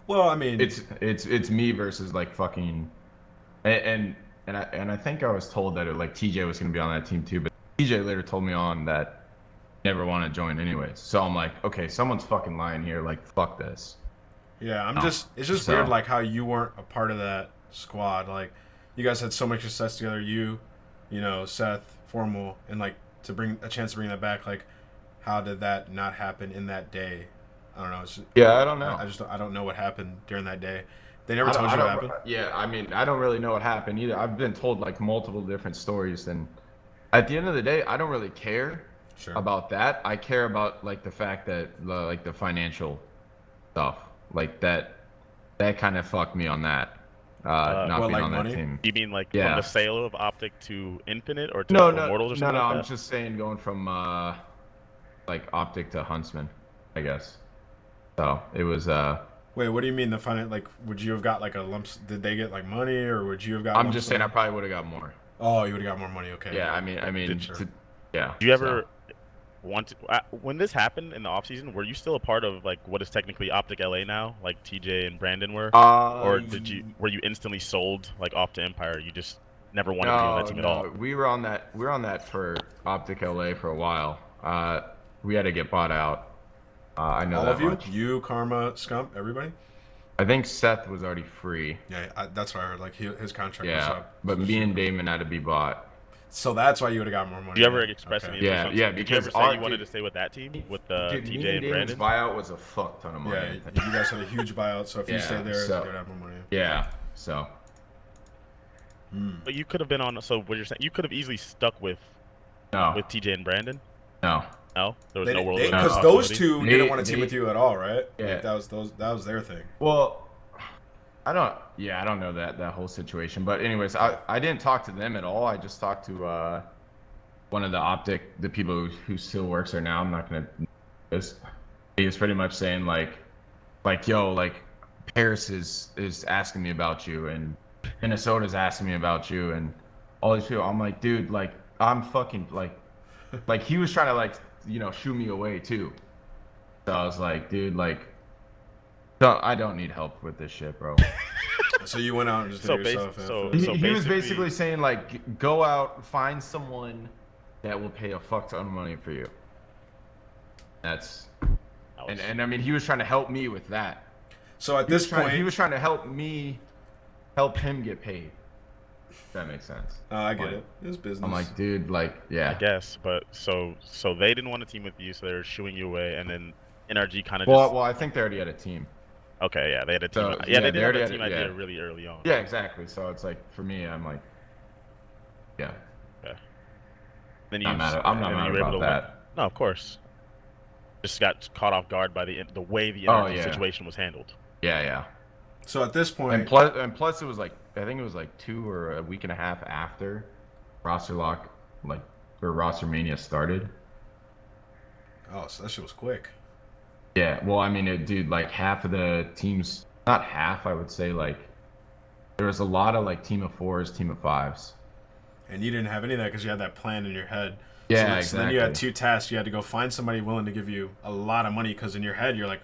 Well, I mean, it's me versus like fucking, and I think I was told that like TJ was gonna be on that team too, but TJ later told me on that he never wanted to join anyways. So I'm like, okay, someone's fucking lying here. Like, fuck this. Yeah, it's just weird like how you weren't a part of that squad. Like, you guys had so much success together. You know, Seth, Formal, and like to bring a chance to bring that back. Like, how did that not happen in that day? I don't know. It's just, I don't know. I don't know what happened during that day. They never told you what happened? Yeah, I mean, I don't really know what happened either. I've been told like multiple different stories, and at the end of the day, I don't really care about that. I care about like the fact that like the financial stuff, like that kind of fucked me on that. Not being like on money? that team. You mean like from the sale of Optic to Infinite or to No, Immortals or something like I'm that? just saying going from like Optic to Huntsman, I guess. So it was Wait, what do you mean the finance? Like, would you have got like a lump? Did they get like money, or would you have got? I'm just saying I probably would have got more. Oh, you would have got more money. Okay. Yeah, I mean, yeah. Do you ever want to, when this happened in the off season? Were you still a part of like what is technically Optic LA now, like TJ and Brandon were, or were you instantly sold like off to Empire? You just never wanted to be on that team at all. We were on that for Optic LA for a while. We had to get bought out. I know all that of you, much. you, Karma, Scump, everybody. I think Seth was already free. Yeah, that's what I heard. Like his contract was Yeah, up. but me and Damon had to be bought. So that's why you would have got more money. Do you ever express any interest? Yeah, Did you ever because say you wanted to stay with that team with TJ and Damon's Brandon? buyout was a fuck ton of money. Yeah, you guys had a huge buyout. So if you stayed there, you would have more money. Yeah, so. But you could have been on. So what you're saying? You could have easily stuck with TJ and Brandon. No. No, there was no world because those two didn't want to team with you at all, right? Yeah, like that was their thing. Well, I don't know that whole situation. But anyways, I didn't talk to them at all. I just talked to one of the people who still works there now. I'm not gonna. He was pretty much saying like yo, like Paris is asking me about you and Minnesota's asking me about you and all these people. I'm like, dude, like I'm fucking like he was trying to like shoo me away too. So I was like, dude, like. No, I don't need help with this shit, bro. So you went out and just did it yourself. He was basically saying like, go out, find someone that will pay a fuck ton of money for you. And I mean, he was trying to help me with that. So at this point, he was trying to help him get paid. If that makes sense. I get it. It's business. I'm like, dude, like, yeah. I guess, but so they didn't want to team with you, so they were shooing you away, and then NRG kind of Well, I think they already had a team. Okay, yeah, they had a team. So, they did have a team idea idea really early on. Yeah, exactly. So it's like for me, I'm like, yeah. Okay. Then I'm not mad about that. No, of course. Just got caught off guard by the way the energy situation was handled. Yeah. So at this point, and plus it was like I think it was like 2 or a week and a half after roster lock, like or roster mania started. Oh, so that shit was quick. Yeah, well, I mean, dude, like half of the teams, not half, I would say, like, there was a lot of, like, team of 4s, team of 5s. And you didn't have any of that because you had that plan in your head. Yeah, exactly. So then you had 2 tasks. You had to go find somebody willing to give you a lot of money because in your head, you're like,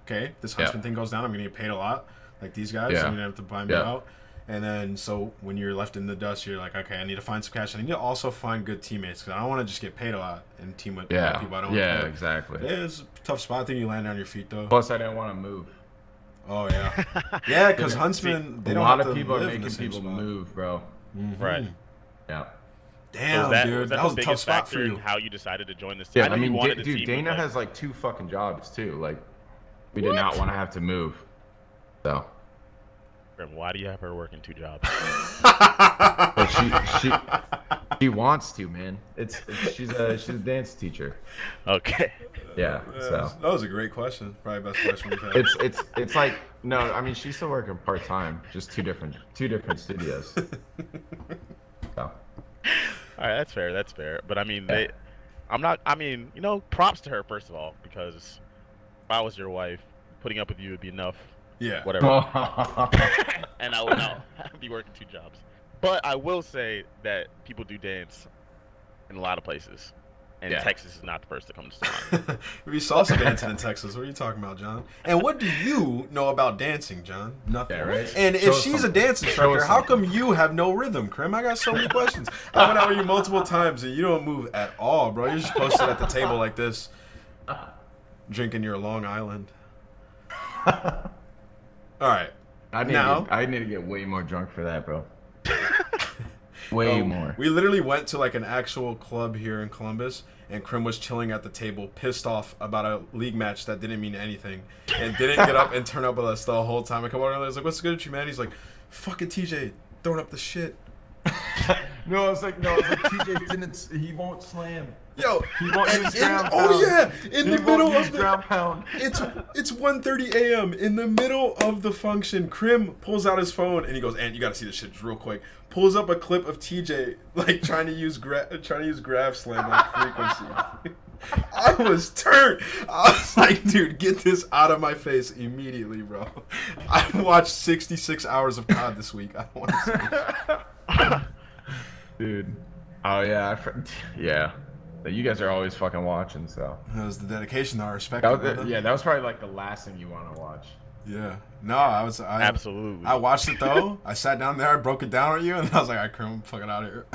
okay, this Huntsman thing goes down, I'm going to get paid a lot, like these guys. I'm going to have to buy me out. And then, so when you're left in the dust, you're like, okay, I need to find some cash. I need to also find good teammates because I don't want to just get paid a lot and team with people I don't want to pay. Yeah, exactly. Yeah, it's a tough spot. I think you land on your feet, though. Plus, I didn't want to move. Oh, yeah. Yeah, because Huntsman, they don't have to live in the same spot. A lot of people are making people move, bro. Mm-hmm. Right. Yeah. Damn, dude. That was a tough spot for you. How you decided to join this team? Yeah, I mean, dude, Dana has like 2 fucking jobs, too. Like, we did not want to have to move. So. Why do you have her working 2 jobs? But she wants to, man. She's a dance teacher. Okay. Yeah. So that was a great question. Probably best question we've had. It's like no, I mean she's still working part time, just two different studios. So. All right, that's fair. That's fair. But I mean, I mean, props to her first of all because if I was your wife, putting up with you would be enough. Yeah. Whatever. And I would be working 2 jobs. But I will say that people do dance in a lot of places. And Texas is not the first that comes to mind. We saw some dancing in Texas. What are you talking about, John? And what do you know about dancing, John? Nothing. Yeah, right? And if she's a dance instructor, how come you have no rhythm, Crim? I got so many questions. I went out with you multiple times and you don't move at all, bro. You're just posted at the table like this, drinking your Long Island. All right. I need to get way more drunk for that, bro. Way more. We literally went to like an actual club here in Columbus, and Crim was chilling at the table, pissed off about a league match that didn't mean anything, and didn't get up and turn up with us the whole time. I come over and I was like, "What's good with you, man?" He's like, "Fucking TJ, throwing up the shit." No, it's like TJ didn't. He won't slam. Yo, He won't use ground oh pound. yeah, in He the won't middle use of the ground pound. it's 1:30 a.m. in the middle of the function. Crim pulls out his phone and he goes, "And you got to see this shit real quick." Pulls up a clip of TJ like trying to use grab slam on frequency. I was turned. I was like, dude, get this out of my face immediately, bro. I watched 66 hours of COD this week. I don't want to see. Dude. Oh yeah, yeah. You guys are always fucking watching, so. That was the dedication I respect. Yeah, that was probably like the last thing you want to watch. Yeah. No, I Absolutely. I watched it though. I sat down there, I broke it down on you, and I was like, "I couldn't fucking out of here."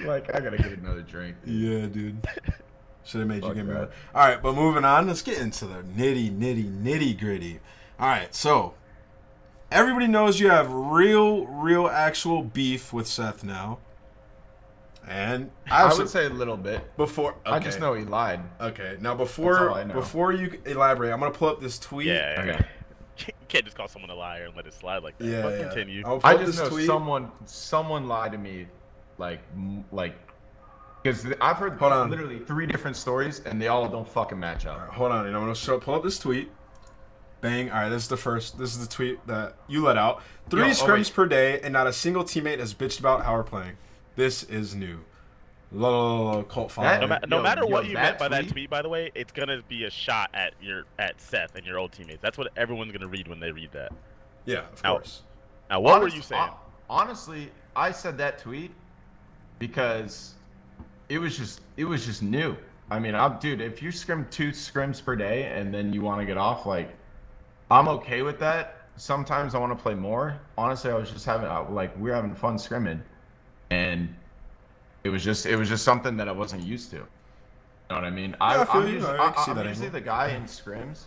Like, I gotta get another drink. Yeah, dude. Should have made you give me one. All right, but moving on. Let's get into the nitty gritty. All right, so everybody knows you have real actual beef with Seth now. And I would say a little bit. Before, okay. I just know he lied. Okay, now before you elaborate, I'm gonna pull up this tweet. Yeah. Okay. You can't just call someone a liar and let it slide like that. Yeah, But yeah. continue. I just know someone lied to me, like, because I've heard literally 3 different stories and they all don't fucking match up. All right, hold on, and I'm gonna pull up this tweet. Bang! All right, this is the tweet that you let out. 3 scrims per day, and not a single teammate has bitched about how we're playing. This is new. Cult following. No matter what you meant by that tweet, by the way, it's gonna be a shot at Seth and your old teammates. That's what everyone's gonna read when they read that. Yeah, of course. Now, what were you saying? Honestly, I said that tweet because it was just new. I mean, dude, if you scrim 2 scrims per day and then you want to get off, like, I'm okay with that. Sometimes I want to play more. Honestly, I was just we were having fun scrimming, and it was just something that I wasn't used to. You know what I mean? Yeah, I'm usually the guy in scrims,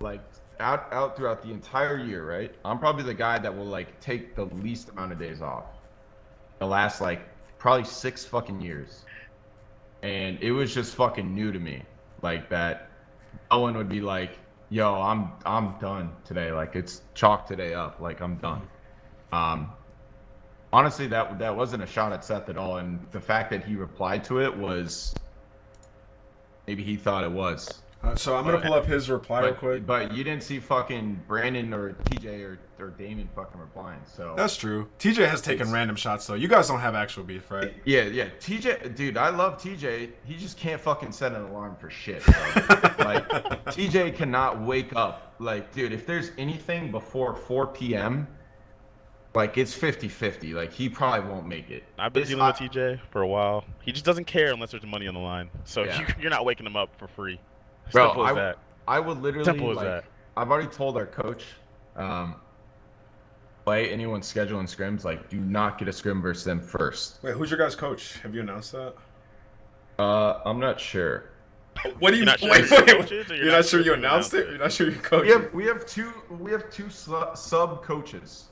like out throughout the entire year, right? I'm probably the guy that will like take the least amount of days off. The last like probably 6 fucking years, and it was just fucking new to me, like that. No one would be like, "Yo, I'm done today. Like it's chalk today up. Like I'm done." Honestly, that wasn't a shot at Seth at all, and the fact that he replied to it was maybe he thought it was. So I'm gonna pull up his reply real quick. But you didn't see fucking Brandon or TJ or Damon fucking replying. So that's true. TJ has taken random shots though. You guys don't have actual beef, right? Yeah. TJ, dude, I love TJ. He just can't fucking set an alarm for shit. Bro. Like TJ cannot wake up. Like, dude, if there's anything before 4 p.m. like it's 50-50. Like he probably won't make it. I've been dealing with TJ for a while. He just doesn't care unless there's money on the line. So you're not waking him up for free. Bro, I would literally Simple as that. I've already told our coach, play anyone's schedule in scrims, like do not get a scrim versus them first. Wait, who's your guys' coach? Have you announced that? I'm not sure. What do you wait? You're not sure you announced it? You're not sure you coached it? We have two sub coaches.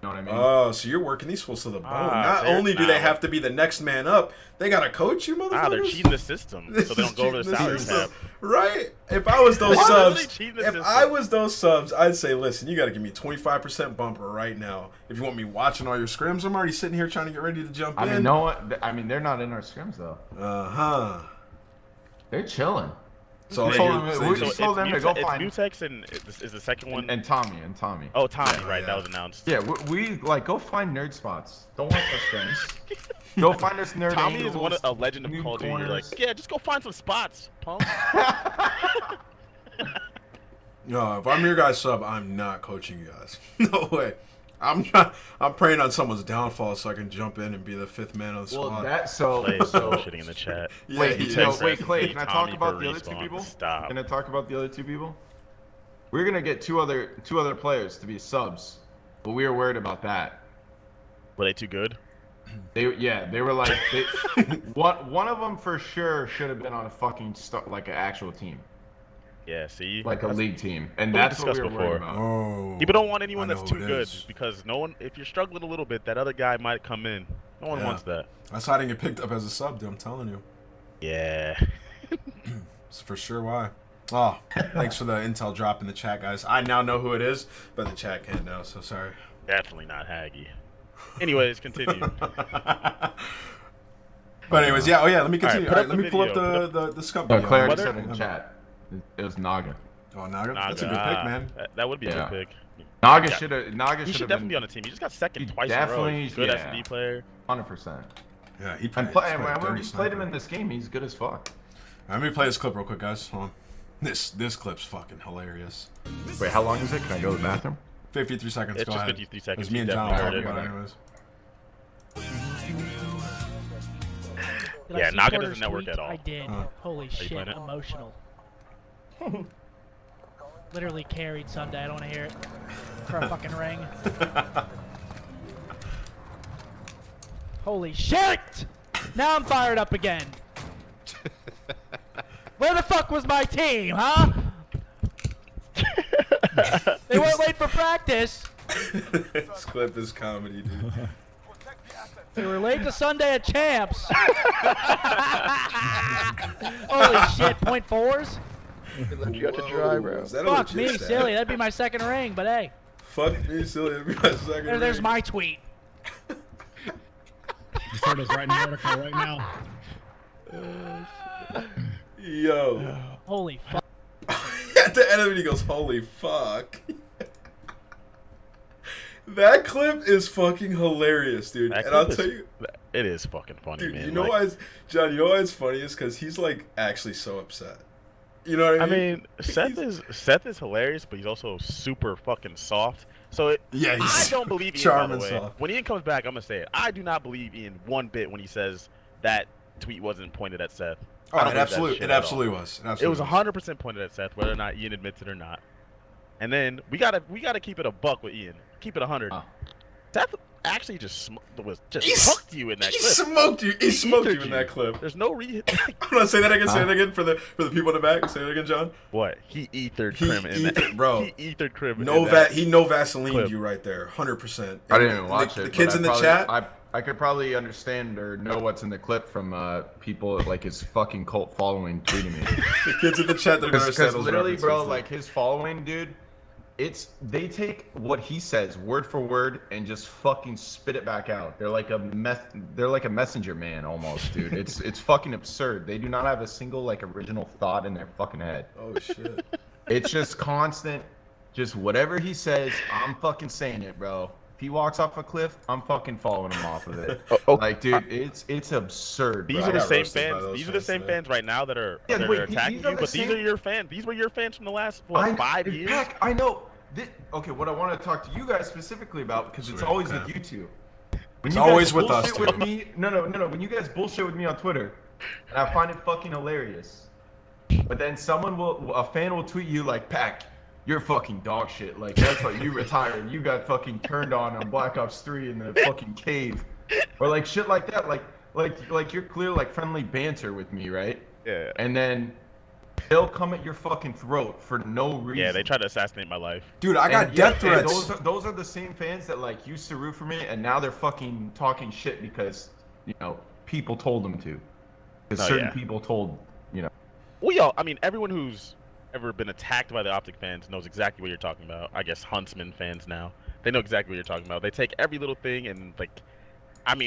You know what I mean? Oh, so you're working these fools to the bone. Not only do they have to be the next man up, they gotta coach you, motherfuckers. They're cheating the system, so they don't go over the salary cap. Right? If I was those subs, I'd say, listen, you gotta give me 25% bumper right now. If you want me watching all your scrims, I'm already sitting here trying to get ready to jump in. They're not in our scrims though. They're chilling. So we told them to go find Mutex and is the second one and Tommy. Oh, Tommy, right? That was announced. Yeah, we like go find nerd spots. Don't want those things. Go find us nerd. Tommy angles, is a legend of Call of Duty. You're like, yeah, just go find some spots, punk. No, if I'm your guys' sub, I'm not coaching you guys. No way. I'm praying on someone's downfall so I can jump in and be the 5th man on the squad. Clay is shitting in the chat. Yeah, wait, Clay, can I talk about the other 2 people? Stop. Can I talk about the other 2 people? We're gonna get two other players to be subs, but we were worried about that. Were they too good? They were like one of them for sure should have been on a fucking like an actual team. Yeah, see? Like a league team. And that's what we were worried about. Oh, people don't want anyone that's too good because if you're struggling a little bit, that other guy might come in. No one wants that. That's why I didn't get picked up as a sub, dude, I'm telling you. Yeah. It's for sure why. Oh, thanks for the intel drop in the chat, guys. I now know who it is, but the chat can't know, so sorry. Definitely not Haggy. Anyways, continue. But anyways, yeah. Oh yeah, let me continue. All right, Let me pull up the scum No, video. Claire already said in chat. It was Naga. Oh, Naga. That's a good pick, man. That would be a good pick. Naga should have. He should definitely be on the team. He just got second twice in a row. Good SD player. 100%. Yeah, he played. When we played him in this game, he's good as fuck. Let me play this clip real quick, guys. Hold on. This clip's fucking hilarious. Wait, how long is it? Can I go to the bathroom? 53 seconds. It's Go just ahead. 53 seconds. It's me and John talking about it anyways. Yeah, Naga doesn't network at all. I did. Holy shit, emotional. Literally carried Sunday. I don't want to hear it. For a fucking ring. Holy shit! Now I'm fired up again. Where the fuck was my team, huh? They weren't late for practice. This clip is comedy, dude. They were late to Sunday at Champs. Holy shit, .4s? You got to dry, bro. Fuck me, silly. That'd be my second ring, but hey. Fuck me, silly. That'd be my second ring. There's my tweet. Just heard us writing an article right now. Yo. Holy fuck. At the end of it, he goes, holy fuck. That clip is fucking hilarious, dude. And I'll tell you, it is fucking funny, dude, man. You know why it's, John, you know why it's funny is because he's like actually so upset. You know what I mean? Seth is hilarious, but he's also super fucking soft. So I don't believe Ian, by the way. Soft. When Ian comes back, I'm gonna say it. I do not believe Ian one bit when he says that tweet wasn't pointed at Seth. Oh, it absolutely was. It was 100% pointed at Seth, whether or not Ian admits it or not. And then we gotta keep it a buck with Ian. Keep it 100. Seth actually just hooked you in that clip. He smoked you. He smoked you in that clip. There's no reason. I'm gonna say that again. Say it again for the people in the back. Say it again, John. What? He ethered Crim in that. Bro. He ethered Crim. He no Vaseline you right there. 100%. I didn't even watch it. The kids in the chat. I could probably understand or know what's in the clip from people like his fucking cult following tweeting me. The kids in the chat that are gonna understand those literally, bro, references. like his following, dude. They take what he says word for word and just fucking spit it back out. They're like a messenger man almost, dude. It's fucking absurd. They do not have a single like original thought in their fucking head. Oh shit. It's just constant, just whatever he says, I'm fucking saying it, bro. If he walks off a cliff, I'm fucking following him off of it. Like, dude, it's absurd. These bro. are the same fans. These are the same fans right now that are attacking you. But these are your fans. These were your fans from the last 5 years. Heck, I know. Okay, what I want to talk to you guys specifically about, because it's always with you two. It's always with us. With me, no. When you guys bullshit with me on Twitter, and I find it fucking hilarious, but then a fan will tweet you like, "Pac, you're fucking dog shit. Like that's why you retired. You got fucking turned on Black Ops 3 in the fucking cave, or like shit like that. Like you're clear like friendly banter with me, right? Yeah. And then they'll come at your fucking throat for no reason. Yeah, they try to assassinate my life. Dude, I got death threats. Those are the same fans that like used to root for me, and now they're fucking talking shit because people told them to. Because certain people told everyone who's ever been attacked by the Optic fans knows exactly what you're talking about. I guess Huntsman fans now, they know exactly what you're talking about. They take every little thing and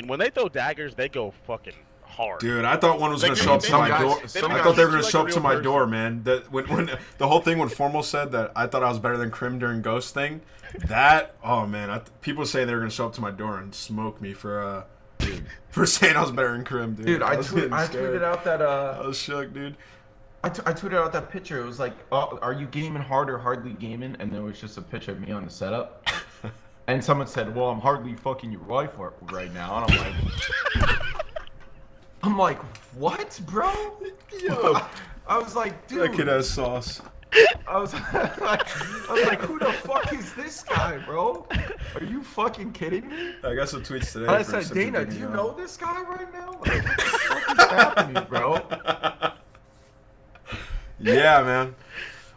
when they throw daggers, they go fucking hard. Dude, I thought one was gonna show up to my door. I thought they were gonna show up to my door, man. That when the whole thing when Formal said that I thought I was better than Crim during Ghost thing, people say they were gonna show up to my door and smoke me for saying I was better than Crim, dude. Dude, I tweeted out that I was shook, dude. I tweeted out that picture. It was like, are you gaming hard or hardly gaming? And there was just a picture of me on the setup. And someone said, well, I'm hardly fucking your wife right now. And I'm like, what, bro? Yo. I was like, dude. That kid has sauce. I was like, who the fuck is this guy, bro? Are you fucking kidding me? I got some tweets today. I said, Dana, do you know this guy right now? Like, what the fuck is happening, bro? Yeah, man.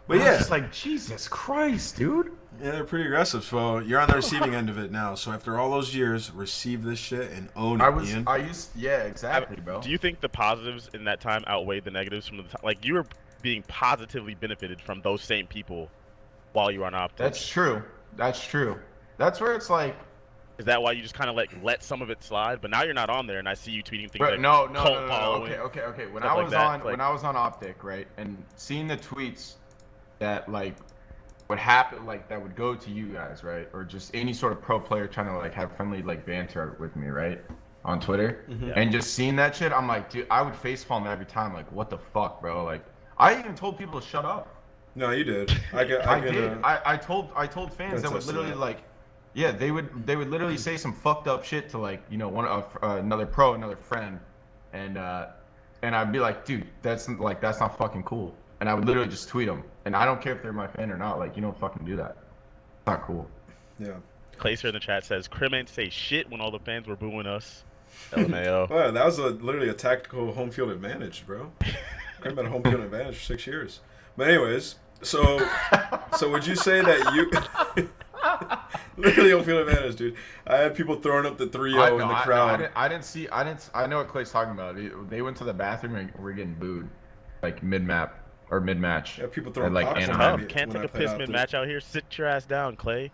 But I was just like, Jesus Christ, dude. Yeah, they're pretty aggressive. So you're on the receiving end of it now. So after all those years, receive this shit and own it, Ian. Yeah, exactly, bro. Do you think the positives in that time outweighed the negatives from the time? Like you were being positively benefited from those same people while you're on Optic. That's true. That's true. That's where it's like. Is that why you just kind of let some of it slide? But now you're not on there, and I see you tweeting things like no. following. Okay. When stuff I was like when I was on Optic, right, and seeing the tweets that like would happen, like that would go to you guys, right, or just any sort of pro player trying to like have friendly like banter with me, right, on Twitter, and just seeing that shit, I'm like, dude, I would facepalm every time, like, what the fuck, bro? Like, I even told people to shut up. No, you did. I did. I told fans that would literally like. Yeah, they would literally say some fucked up shit to like, you know, another pro, another friend, and I'd be like, dude, that's not fucking cool, and I would literally just tweet them, and I don't care if they're my fan or not, like, you don't fucking do that. It's not cool. Yeah. Clayster in the chat says Crim ain't say shit when all the fans were booing us. LMAO. Well, that was literally a tactical home field advantage, bro. Crim had a home field advantage for 6 years. But anyways, so would you say that you? Literally home field advantage, dude. I had people throwing up the 3-0 in the crowd. I know what Clay's talking about. They went to the bathroom and were getting booed, like mid-map or mid-match. Yeah, people throwing like pops anime. at Can't when take I a played piss out mid-match out here. Sit your ass down, Clay.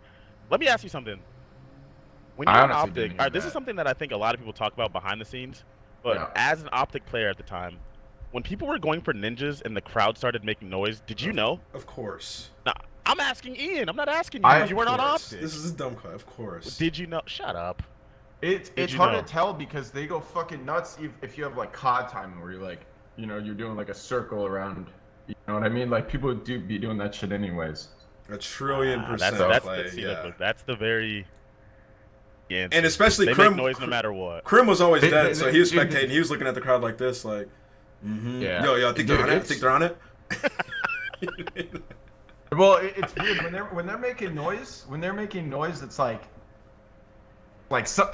Let me ask you something. When I you're on honestly Optic, didn't hear all right, this that. is something that I think a lot of people talk about behind the scenes, but Yeah. as an Optic player at the time, when people were going for ninjas and the crowd started making noise, did you know? Of course. Nah, I'm asking Ian. I'm not asking you. You weren't on Optic. This is a dumb call. Of course. Did you know? Shut up. It's you hard know? to tell because they go fucking nuts if you have like COD timing where you're like, you know, you're doing like a circle around. You know what I mean? Like people do be doing that shit anyways. 1,000,000,000%. That's Clay, the, see, yeah. look, that's the very. Yeah, And especially they Crim. make noise no matter what. Crim was always dead, so he was dude, spectating. He was looking at the crowd like this, like, Yeah. Yo, I think they're on it. I think they're on it. Well, it's weird when they're making noise. When they're making noise, it's like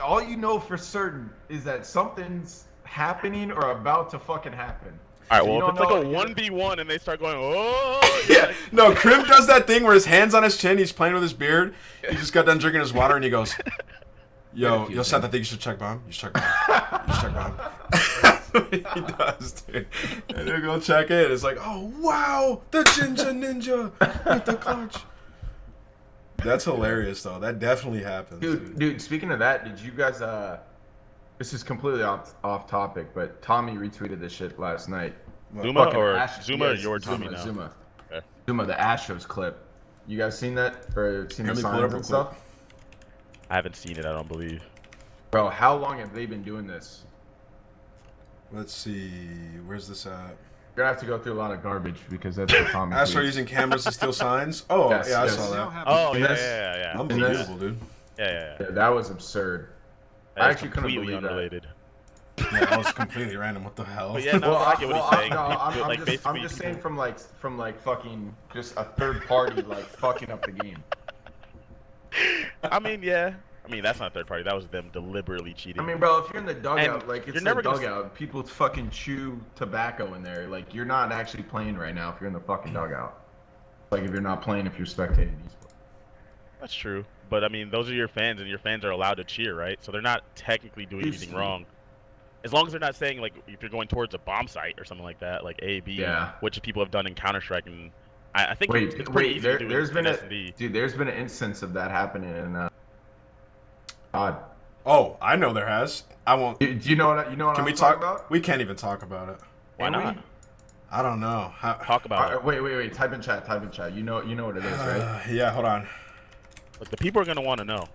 all you know for certain is that something's happening or about to fucking happen. All right, So you well, if don't it's like know- a 1v1 and they start going, oh, Yeah, no, Crim does that thing where his hand's on his chin, he's playing with his beard, he just got done drinking his water, and he goes, yo, Seth, I think you should check bomb. You should check bomb. You should check bomb. That's what he does, dude. And he'll go check it. It's like, oh, wow, the Ginger Ninja with the clutch. That's hilarious, though. That definitely happens. Dude, speaking of that, did you guys, this is completely off topic, but Tommy retweeted this shit last night. Zuma Fucking or Zuma or yes, your Tommy now? Zuma. Okay. Zuma, the Astros clip. You guys seen that? Or seen the Let me pull it signs up real and stuff? I haven't seen it, I don't believe. Bro, how long have they been doing this? Let's see. Where's this at? You're gonna have to go through a lot of garbage because that's what Tommy I started tweets. using cameras to steal signs. Oh, Yes, yeah, I yes. saw that. Oh, And yeah, that's- yeah. Unbelievable, dude. Yeah. Yeah, that was absurd. I That's actually couldn't completely believe that. unrelated. Yeah, that was completely random. What the hell? But yeah, no, I get what he's saying. I'm Like, just basically, saying from like fucking just a third party like fucking up the game. I mean, yeah. I mean, that's not third party. That was them deliberately cheating. I mean, bro, if you're in the dugout, And like it's you're the never gonna dugout, people fucking chew tobacco in there. Like you're not actually playing right now if you're in the fucking dugout. Like if you're not playing, if you're spectating esports. That's true. But I mean, those are your fans, and your fans are allowed to cheer, right? So they're not technically doing anything wrong. As long as they're not saying, like, if you're going towards a bomb site or something like that, like A, B, Yeah. which people have done in Counter-Strike, and I think it's pretty easy to do there's in been S&D. there's been an instance of that happening in COD. Oh, I know there has. I won't. Do you know what Can I'm we talking talk? about? We can't even talk about it. Why Can we? not? I don't know. Talk about it. Wait. Type in chat. You know what it is, right? Yeah, hold on. Look, the people are going to want to know.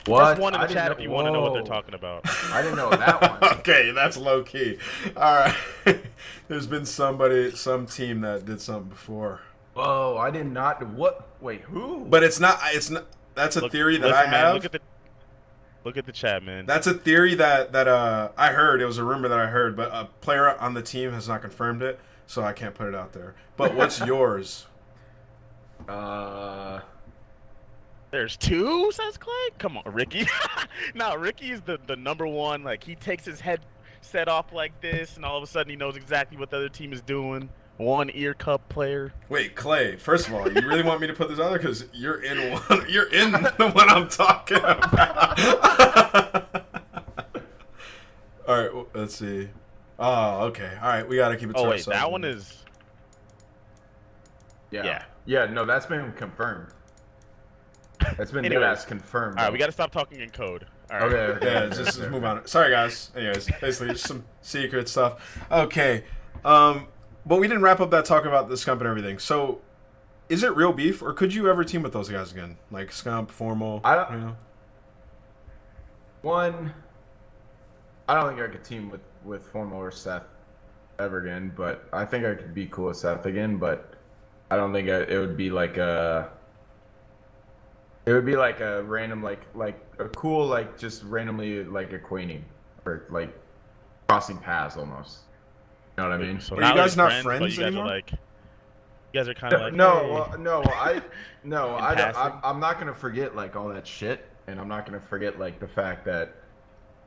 What? Press 1 in I the didn't chat know- if you want to know what they're whoa. talking about. I didn't know that one. Okay, that's low key. All right. There's been some team that did something before. Whoa, I did not. What? Wait, who? But it's not. That's a Look, theory that listen, I man, have. look at the chat, man. That's a theory that I heard. It was a rumor that I heard, but a player on the team has not confirmed it, so I can't put it out there. But what's yours? There's two, says Clay? Come on, Ricky. No, Ricky is the number one. Like, he takes his headset off like this, and all of a sudden he knows exactly what the other team is doing. One ear cup player. Wait, Clay. First of all, you really want me to put this out there because you're in one. You're in the one I'm talking about. All right, let's see. Oh, okay. All right, we gotta keep it. Oh to wait, ourselves. that one is. Yeah. No, that's been confirmed. That's been Anyways, that's confirmed. All right, we got to stop talking in code. All right. Okay. Yeah, just move on. Sorry, guys. Anyways, basically just some secret stuff. Okay. But we didn't wrap up that talk about the Scump and everything. So, is it real beef, or could you ever team with those guys again? Like Scump, Formal, I don't. you know? I don't think I could team with Formal or Seth ever again, but I think I could be cool with Seth again, but I don't think it would be like a random like a cool like just randomly like acquainting or like crossing paths almost. You know what I mean? So Are now you guys they're not friends but you guys anymore? Are like, you guys are kind of like I'm not gonna forget like all that shit, and I'm not gonna forget like the fact that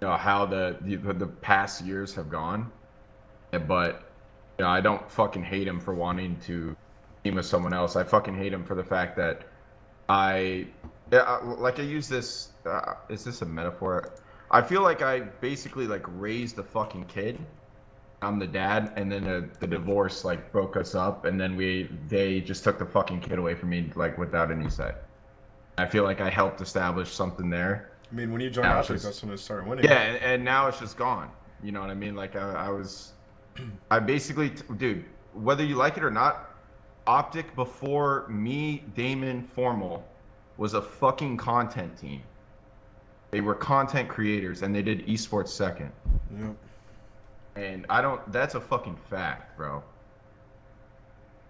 how the past years have gone, but I don't fucking hate him for wanting to team with someone else. I fucking hate him for the fact that I use this. Is this a metaphor? I feel like I basically like raised a fucking kid. I'm the dad, and then the divorce like broke us up, and then they just took the fucking kid away from me like without any say. I feel like I helped establish something there. I mean, when you joined Optic, that's when it started winning. Yeah, and now it's just gone. You know what I mean? Like I basically, dude, whether you like it or not, Optic before me, Damon, Formal, was a fucking content team. They were content creators, and they did esports second. Yep. And that's a fucking fact, bro.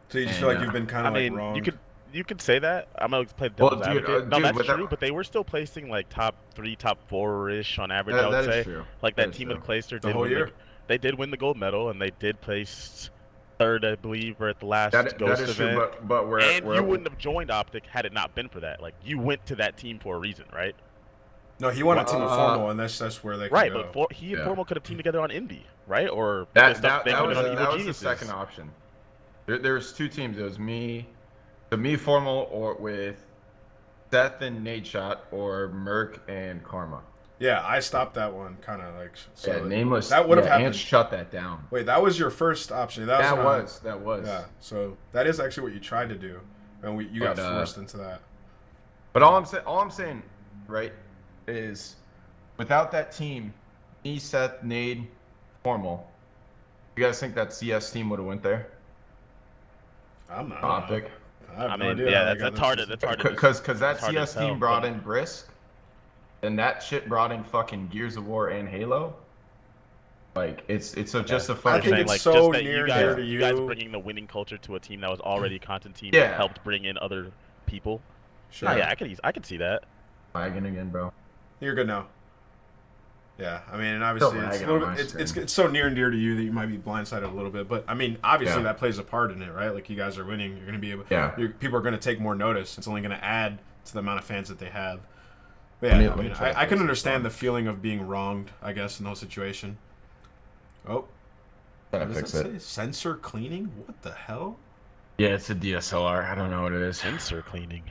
So you just feel like you've been kind of like wrong. You could say that. I'm gonna play devil's advocate. No, dude, that's true. But they were still placing like top 3, top 4-ish on average. I would that say. Is true. Like that team with Clayster the whole year. They did win the gold medal, and they did place third, I believe, or at the last Ghost that is event. True, but you wouldn't have joined Optic had it not been for that. Like you went to that team for a reason, right? No, he wanted to team with Formal, and that's where they right. Go. But he and Formal could have teamed together on Indy, right? Or that was the second option. There was two teams. It was me, Formal, or with Seth and Nate Shot, or Merc and Karma. Yeah, I stopped that one, kind of like. So yeah, Nameless. That would have happened. And shut that down. Wait, that was your first option. That was. Yeah, so that is actually what you tried to do, and you got forced into that. But all I'm saying, right, is without that team, me, Seth, Nade, Formal, you guys think that CS team would have went there? I'm not. Optic. I mean, yeah, that's hard. That's hard. Because that CS team brought in Brisk, and that shit brought in fucking Gears of War and Halo. Like it's just a fucking. I think it's like, so just near to you you. guys bringing the winning culture to a team that was already a content team Yeah. that helped bring in other people. Sure. Yeah, I could see that. Lagging again, bro. You're good now. Yeah, I mean, and obviously it's a little bit, it's so near and dear to you that you might be blindsided a little bit, but I mean, obviously that plays a part in it, right? Like you guys are winning, you're gonna be able, people are gonna take more notice. It's only gonna add to the amount of fans that they have. But yeah, I mean, I can understand the feeling of being wronged, I guess, in those situation. Oh, Gotta fix it. Say? Sensor cleaning? What the hell? Yeah, it's a DSLR. I don't know what it is. Sensor cleaning.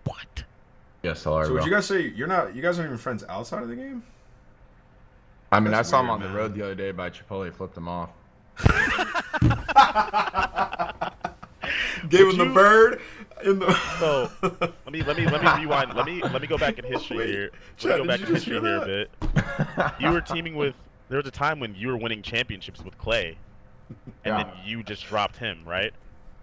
What? DSLR. So would you guys say you guys aren't even friends outside of the game? I mean, I saw him on the road the other day by Chipotle, flipped him off. Gave him the bird in the. So let me rewind. Let me go back in history here. Let me go back in history here a bit. You were teaming with. There was a time when you were winning championships with Clay, and then you just dropped him, right?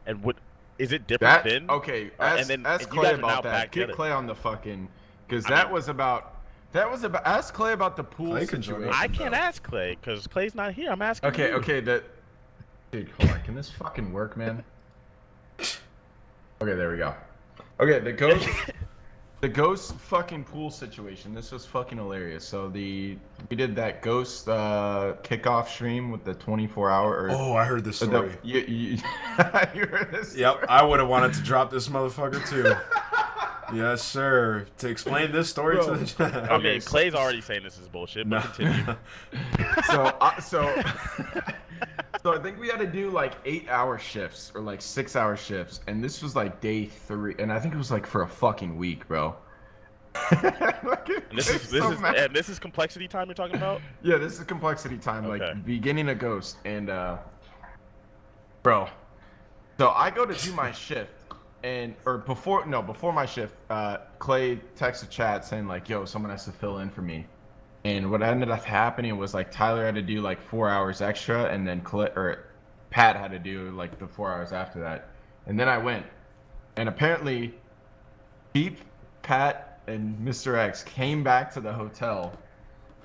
And what is it different then? Okay, ask Clay about that. Get Clay on the fucking, because that was about. Ask Clay about the pool situation. I can't ask Clay because Clay's not here. I'm asking. Okay, dude, hold on. Can this fucking work, man? Okay, there we go. Okay, the ghost fucking pool situation. This was fucking hilarious. So we did that ghost kickoff stream with the 24-hour. Oh, I heard this story. You heard this? Yep, I would have wanted to drop this motherfucker too. Yes, sir. To explain this story to the chat. I mean, Clay's already saying this is bullshit, but continue. So I think we had to do like 8-hour shifts or like 6-hour shifts, and this was like day 3, and I think it was like for a fucking week, bro. This is complexity time you're talking about? Yeah, this is complexity time, like beginning of Ghost, and bro, So I go to do my shift, before my shift, Clay texts a chat saying like, "Yo, someone has to fill in for me." And what ended up happening was like Tyler had to do like 4 hours extra, and then Pat had to do like the 4 hours after that. And then I went, and apparently, Pete, Pat, and Mr. X came back to the hotel,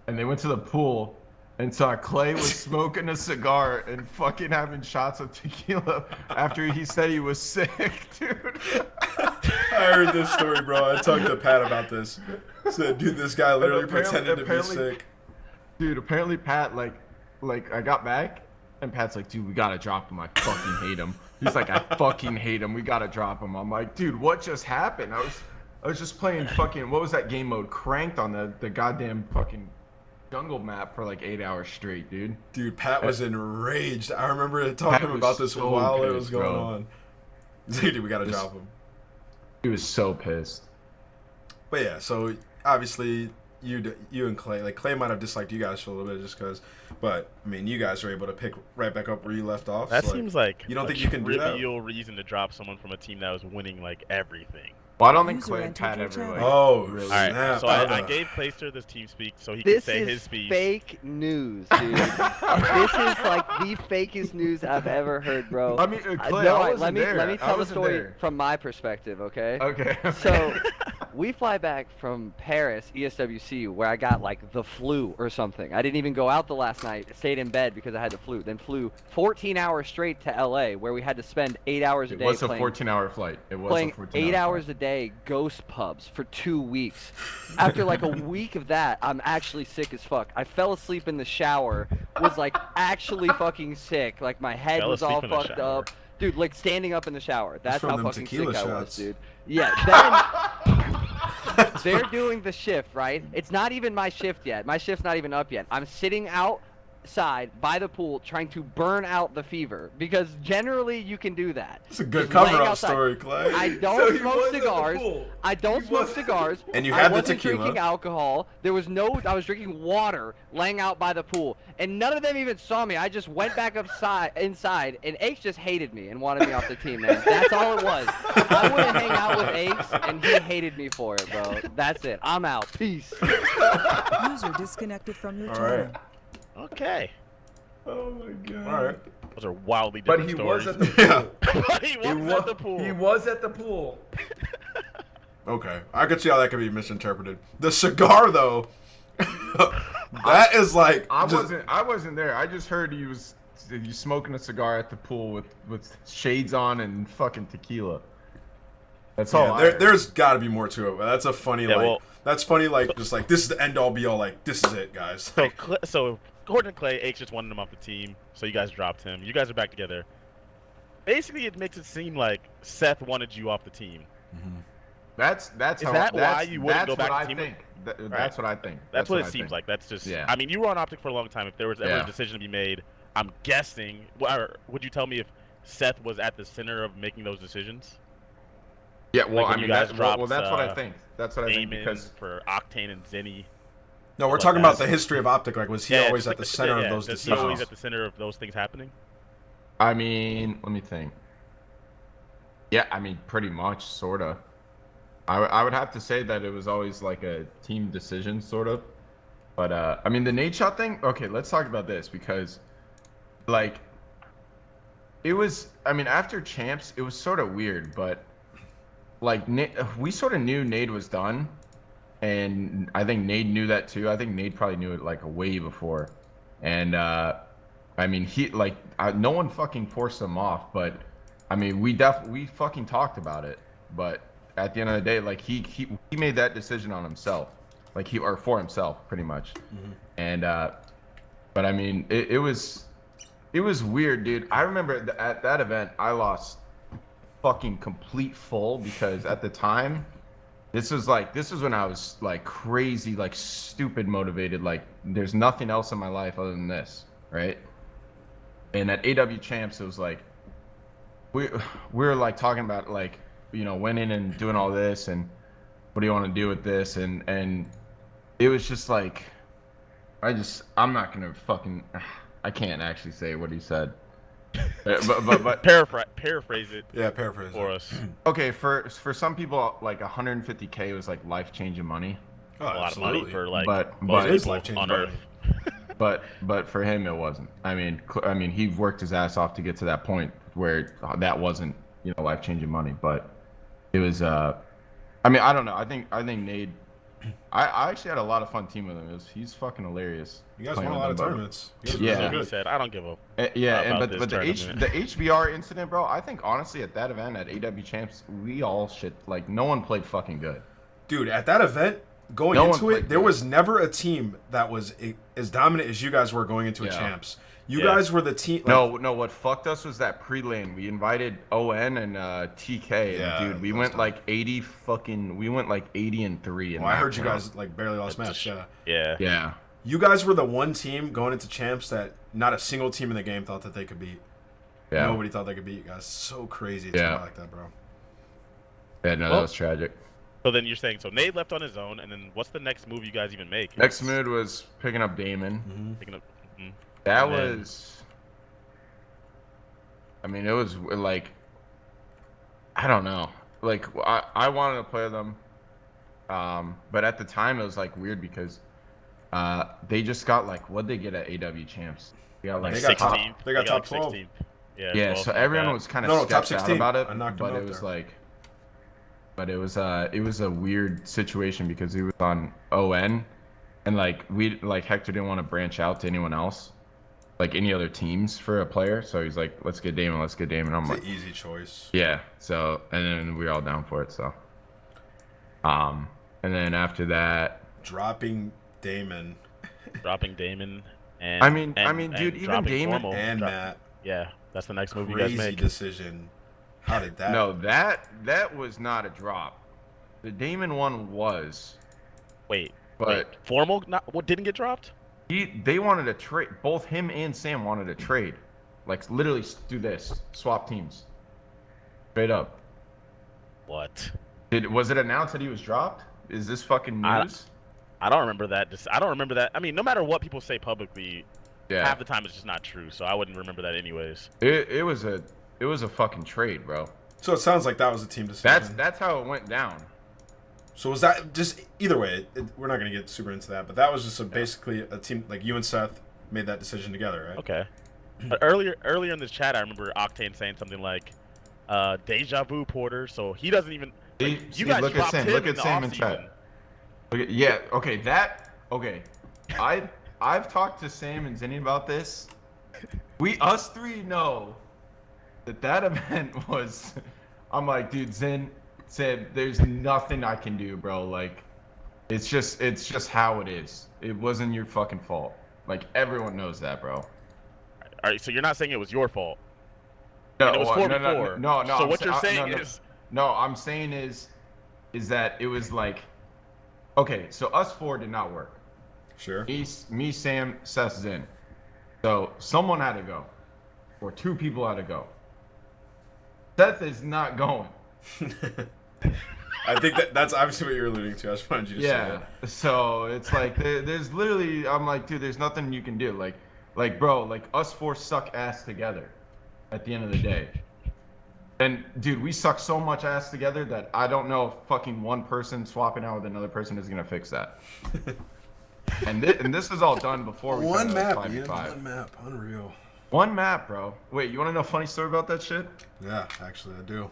and they went to the pool. And saw Clay was smoking a cigar and fucking having shots of tequila after he said he was sick, dude. I heard this story, bro. I talked to Pat about this. Said, dude, this guy literally pretended to be sick. Dude, apparently Pat, like I got back, and Pat's like, dude, we gotta drop him. I fucking hate him. He's like, I fucking hate him. We gotta drop him. I'm like, dude, what just happened? I was just playing fucking, what was that game mode? Cranked on the goddamn fucking jungle map for like 8 hours straight, dude. Dude, Pat was enraged. I remember talking to him about this so while pissed, it was going on. He's like, dude, we gotta drop him. He was so pissed. But yeah, so obviously you and Clay, like Clay might have disliked you guys for a little bit just because, but I mean, you guys were able to pick right back up where you left off. That so, seems like you don't think you can do that? trivial reason to drop someone from a team that was winning like everything. Well, I don't think Clay and Pat ever like. Oh, really. All right, snap. so I gave Playster this team speak so he could say his speech. This is fake news, dude. This is like the fakest news I've ever heard, bro. I mean, Clay, no, I wasn't there. let me tell the wasn't story there. from my perspective, okay? Okay. So, we fly back from Paris, ESWC, where I got like the flu or something. I didn't even go out the last night. Stayed in bed because I had the flu. Then flew 14 hours straight to LA, where we had to spend 8 hours a day It was playing. a 14-hour flight. It was Playing a 14-hour 8 hours flight. a day ghost pubs for 2 weeks. After like a week of that, I'm actually sick as fuck. I fell asleep in the shower, was like actually fucking sick. Like my head was all fucked up. Dude, like standing up in the shower. That's how fucking sick I was, dude. Yeah, then they're doing the shift, right? It's not even my shift yet. My shift's not even up yet. I'm sitting outside by the pool trying to burn out the fever because generally you can do that. It's a good Just laying cover-up outside. story, Clay. I don't smoke cigars. I don't smoke cigars. And you I had the wasn't tequila. drinking alcohol. There was no. I was drinking water, laying out by the pool, and none of them even saw me. I just went back inside, and Aches just hated me and wanted me off the team, man. That's all it was. I wouldn't hang out with Aches, and he hated me for it, bro. That's it. I'm out. Peace. User disconnected from your All channel. right. Okay. Oh my god. All right. Those are wildly But different he stories. was at the pool. But he was at the pool. He was at the pool. Okay, I could see how that could be misinterpreted. The cigar, though, that is like I wasn't there. I just heard he was smoking a cigar at the pool with shades on and fucking tequila. That's all. There's got to be more to it. But that's a funny that's funny. Like just like this is the end all be all. Like this is it, guys. So Gordon and Clay, Aches just wanted him off the team, so you guys dropped him. You guys are back together. Basically, it makes it seem like Seth wanted you off the team. Mm-hmm. That's why you wouldn't go back to team? That's what I think. That's what it seems like. That's just. Yeah. I mean, you were on Optic for a long time. If there was ever a decision to be made, I'm guessing. Or would you tell me if Seth was at the center of making those decisions? Yeah. Well, like I mean, that's what I think. That's what I think because for Octane and Zenny. No, we're talking about the history of Optic. Like, was he always at the center of those decisions? decisions? He always at the center of those things happening? I mean, let me think. Yeah, I mean, pretty much, sort of. I would have to say that it was always like a team decision, sort of. But, I mean, the Nate shot thing, okay, let's talk about this because, like, it was, I mean, after Champs, it was sort of weird, but, like, we sort of knew Nade was done. And I think Nade knew that too. I think Nade probably knew it like way before. And I mean, no one fucking forced him off, but I mean, we fucking talked about it. But at the end of the day, like he made that decision on himself, like for himself, pretty much. Mm-hmm. And but I mean, it was weird, dude. I remember at that event, I lost fucking complete full because at the time. This was when I was like crazy, like stupid motivated. Like there's nothing else in my life other than this, right? And at AW Champs, it was like we were like talking about like winning and doing all this and what do you want to do with this and it was just like I'm not gonna fucking I can't actually say what he said. But paraphrase it. Yeah, paraphrase for it. us. Okay, for some people, like 150K was like life-changing money. Oh, A lot of money for like But most it is people life-changing on money. Earth. But for him it wasn't. I mean, he worked his ass off to get to that point where that wasn't, life-changing money. But it was. I mean, I don't know. I think Nate. I actually had a lot of fun teaming with him. He's fucking hilarious. You guys playing won a with lot him, of but- tournaments. You guys Yeah. were So really he good. said, "I don't give a." But this the tournament. HBR incident, bro. I think honestly at that event at AW Champs, we all shit like no one played fucking good. Dude, at that event, going No one into it, played there good. was never a team that was as dominant as you guys were going into a Yeah. champs. You Yeah. guys were the team. No. What fucked us was that pre-lane. We invited ON and TK, and Yeah, dude, we that was went dumb. like 80 fucking. We went like 80-3. Well, I heard you guys like barely lost That's match. Yeah. Yeah. Yeah. You guys were the one team going into champs that not a single team in the game thought that they could beat. Yeah. Nobody thought they could beat you guys. So crazy. Yeah. Like that, bro. Yeah. No, Well- that was tragic. So then you're saying Nate left on his own, and then what's the next move you guys even make? Next move was picking up Damon. Picking up. That And then- was. I mean, it was like. I don't know. Like I wanted to play them, but at the time it was like weird because, they just got like what'd they get at AW Champs? They got like They got top- 16th. they got top like 12. 16th. Yeah. Yeah, 12, so something like everyone that. was kind of No, top sketched out 16. about it, I knocked him but out it was there. like, but it was a weird situation because he was on ON, and like Hector didn't want to branch out to anyone else, like any other teams for a player, so he's like, let's get Damon. I'm It's like, an easy choice. yeah. So and then we were all down for it. So, and then after that, Dropping Damon Dropping Damon and. I mean, and dude, even dropping Damon Formal. and Matt. Yeah, that's the next move you guys Crazy make. decision. How did that? no, that was not a drop. The Damon one was, Wait. but. Formal what didn't get dropped? They wanted to trade. Both him and Sam wanted to trade. Like, literally do this. Swap teams. Straight up. What? Was it announced that he was dropped? Is this fucking news? I don't remember that. I don't remember that. I mean, no matter what people say publicly, Yeah. half the time it's just not true. So I wouldn't remember that anyways. It was a fucking trade, bro. So it sounds like that was a team decision. That's how it went down. So was that just either way? We're not gonna get super into that, but that was just basically a team like you and Seth made that decision together, right? Okay. But earlier in this chat, I remember Octane saying something like, "Deja vu Porter." So he doesn't even. Like, you guys look at dropped Sam. him Look in at the Sam in offseason. chat. Yeah. Okay. Okay. I've talked to Sam and Zinni about this. Us three know that event was. I'm like, dude, Zen said, "There's nothing I can do, bro. Like, it's just how it is. It wasn't your fucking fault. Like, everyone knows that, bro." All right. So you're not saying it was your fault. No, And it was well, 4-4. no. So what you're saying is. No, I'm saying is that it was like, okay, so us four did not work. Sure. Me, Sam, Seth, Zen. So someone had to go, or two people had to go. Seth is not going. I think that's obviously what you're alluding to. I just wanted you to say Yeah. that. So it's like there's literally, I'm like, dude, there's nothing you can do. Like, bro, like us four suck ass together. At the end of the day. And dude, we suck so much ass together that I don't know if fucking one person swapping out with another person is gonna fix that. and this is all done before we One got map, to man. 5v5. One map. Unreal. One map, bro. Wait, you want to know a funny story about that shit? Yeah, actually, I do.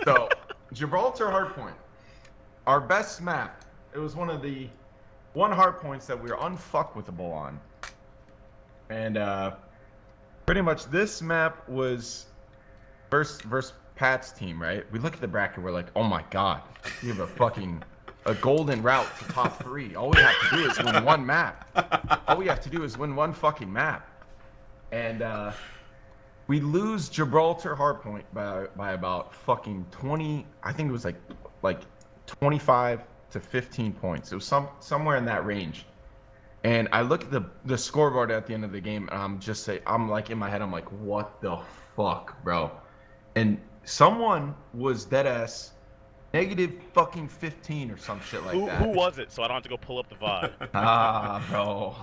So, Gibraltar Hardpoint, our best map. It was one hardpoints that we were unfuckwithable on, and pretty much this map was versus Pat's team, right? We look at the bracket, we're like, oh my god, we have a golden route to top 3. All we have to do is win one map. All we have to do is win one fucking map, and we lose Gibraltar Hardpoint by about fucking 20. I think it was like 25 to 15 points. It was somewhere in that range. And I look at the scoreboard at the end of the game, and I'm like in my head, I'm like, what the fuck, bro? And someone was dead ass negative fucking 15 or some shit like that. Who was it? So I don't have to go pull up the VOD. Bro,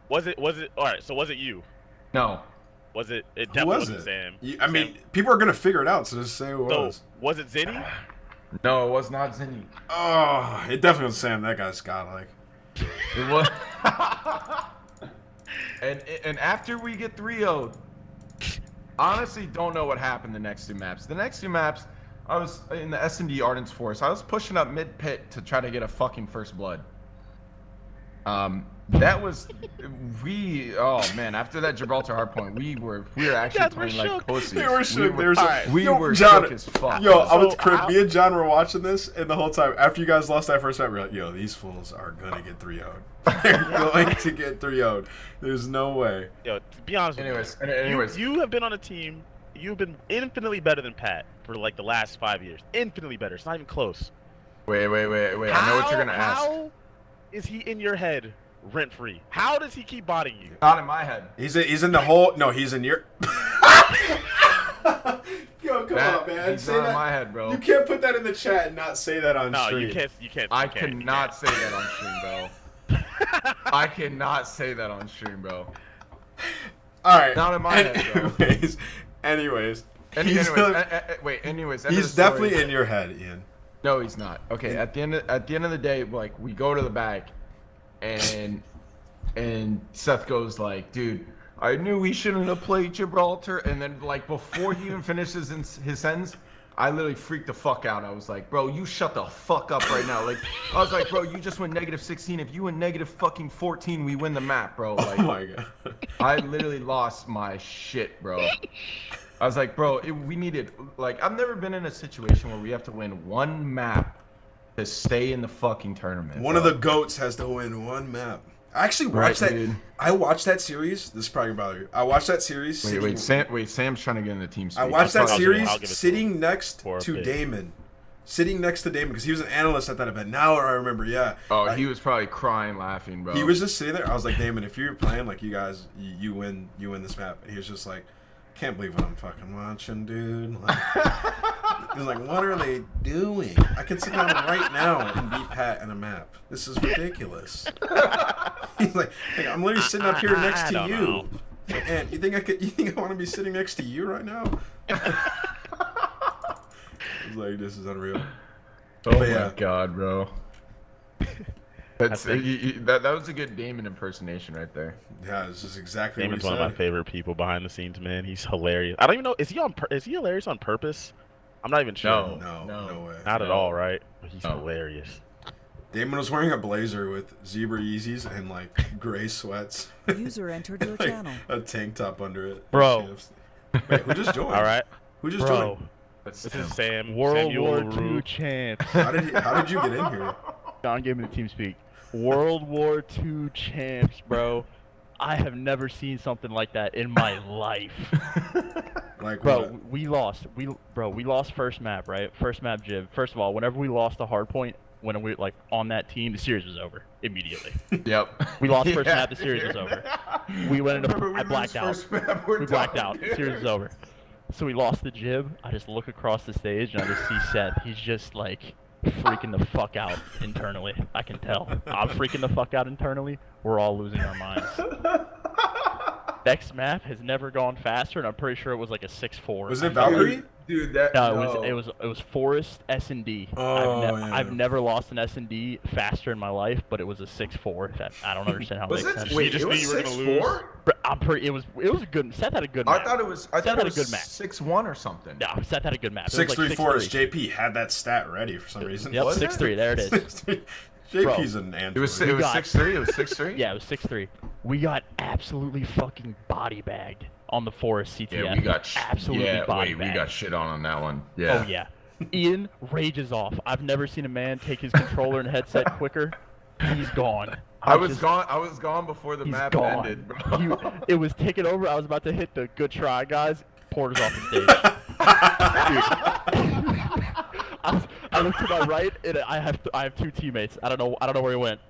Was it? All right. So was it you? No. Was it? It Who definitely was wasn't it? Sam. I mean, people are gonna figure it out, so just say who it So was. was it Zinni? No, it was not Zinni. Oh, it definitely was Sam. That guy's godlike. It was. and after we get 3-0'd, honestly, don't know what happened the next two maps. The next two maps, I was in the S&D Ardent's Force. I was pushing up mid pit to try to get a fucking first blood. That was oh man, after that Gibraltar hardpoint, we were actually playing like pussies. They were shook. They were shook. We Yo, were John, shook as fuck. Yo, I was crib. Me and John were watching this, and the whole time after you guys lost that first map, we were like, "Yo, these fools are gonna get 3-0'd. They're going to get 3-0'd. There's no way." Yo, to be honest with you, anyways, you have been on a team. You've been infinitely better than Pat for like the last 5 years. Infinitely better. It's not even close. Wait. I know what you're gonna ask. How is he in your head rent free? How does he keep botting you? Not in my head. He's in the whole. No, he's in your. Yo, come on, man. He's Say not that. in my head, bro. You can't put that in the chat and not say that on No, stream. you can't. I cannot say that on stream, bro. I cannot say that on stream, bro. All right. Not in my head, bro. Anyways. Anyways. He's definitely in your head, Ian. No, he's not. Okay, at the end of the day, like we go to the back, and Seth goes like, "Dude, I knew we shouldn't have played Gibraltar." And then like before he even finishes his sentence, I literally freaked the fuck out. I was like, "Bro, you shut the fuck up right now!" Like I was like, "Bro, you just went -16. If you went -14, we win the map, bro." Like, Oh my god. I literally lost my shit, bro. I was like, bro, we needed, like, I've never been in a situation where we have to win one map to stay in the fucking tournament. One of the GOATs has to win one map. I actually watched that. Dude. I watched that series. This is probably gonna bother you. I watched that series. Sam's trying to get in the team speak. I watched that series I'll give it sitting next to Damon. Sitting next to Damon because he was an analyst at that event. Now I remember, yeah. Oh, he was probably crying, laughing, bro. He was just sitting there. I was like, Damon, if you're playing like you guys, you win this map. And he was just like, can't believe what I'm fucking watching, dude. Like, he's like, what are they doing? I can sit down right now and beat Pat in a map. This is ridiculous. He's like, I'm literally sitting up here next to you. Like, Ant, you think I want to be sitting next to you right now? I was like, this is unreal. Oh But my yeah. god, bro. That was a good Damon impersonation right there. Yeah, this is exactly Damon's what one he of said. my favorite people behind the scenes, man. He's hilarious. I don't even know. Is he hilarious on purpose? I'm not even sure. No way. Not at all, right? But he's No. hilarious. Damon was wearing a blazer with zebra Yeezys and like gray sweats. User entered your Like, channel. a tank top under it. Bro. Wait, who just joined? All right, Who just bro. joined? That's This is Sam. World Samuel War LaRue. II champs. How did you get in here? John gave me the team speak. World War II champs, bro. I have never seen something like that in my life. Like Bro, what? we lost. We lost first map, right? First map Jib. First of all, whenever we lost the hard point, when we like on that team, the series was over immediately. Yep. We lost first map, the series was over. We went into I blacked out. We blacked out. The series was over. So we lost the Jib. I just look across the stage and I just see Seth. He's just like freaking the fuck out internally. I can tell. I'm freaking the fuck out internally. We're all losing our minds. Next map has never gone faster, and I'm pretty sure it was like a 6-4. Was it Valkyrie? Dude, that No, it was Forest S&D. Oh, yeah. I've never lost an S&D faster in my life, but it was a 6-4. I don't understand how it Was makes it? sense. Wait, just it knew was you were gonna lose? 6-4? But I'm pretty. It was a good. Seth had a good map. I thought it was had a good map. 6-1 or something. No, Seth had a good map. It was like 6-3-4 6-3. JP had that stat ready for some reason. Yep, Was it? 6-3. There it is. 6-3. JP's an android. It was We got- 6-3. It was 6-3. Yeah, it was 6-3. We got absolutely fucking body bagged on the Forest CTF. Yeah, we got absolutely body we bagged. got shit on that one. Yeah. Oh yeah. Ian rages off. I've never seen a man take his controller and headset quicker. He's gone. I was gone before the He's map gone. ended, bro. It was taken over. I was about to hit the good try, guys. Porter's off the stage. Dude. I look to my right, and I have two teammates. I don't know where he went.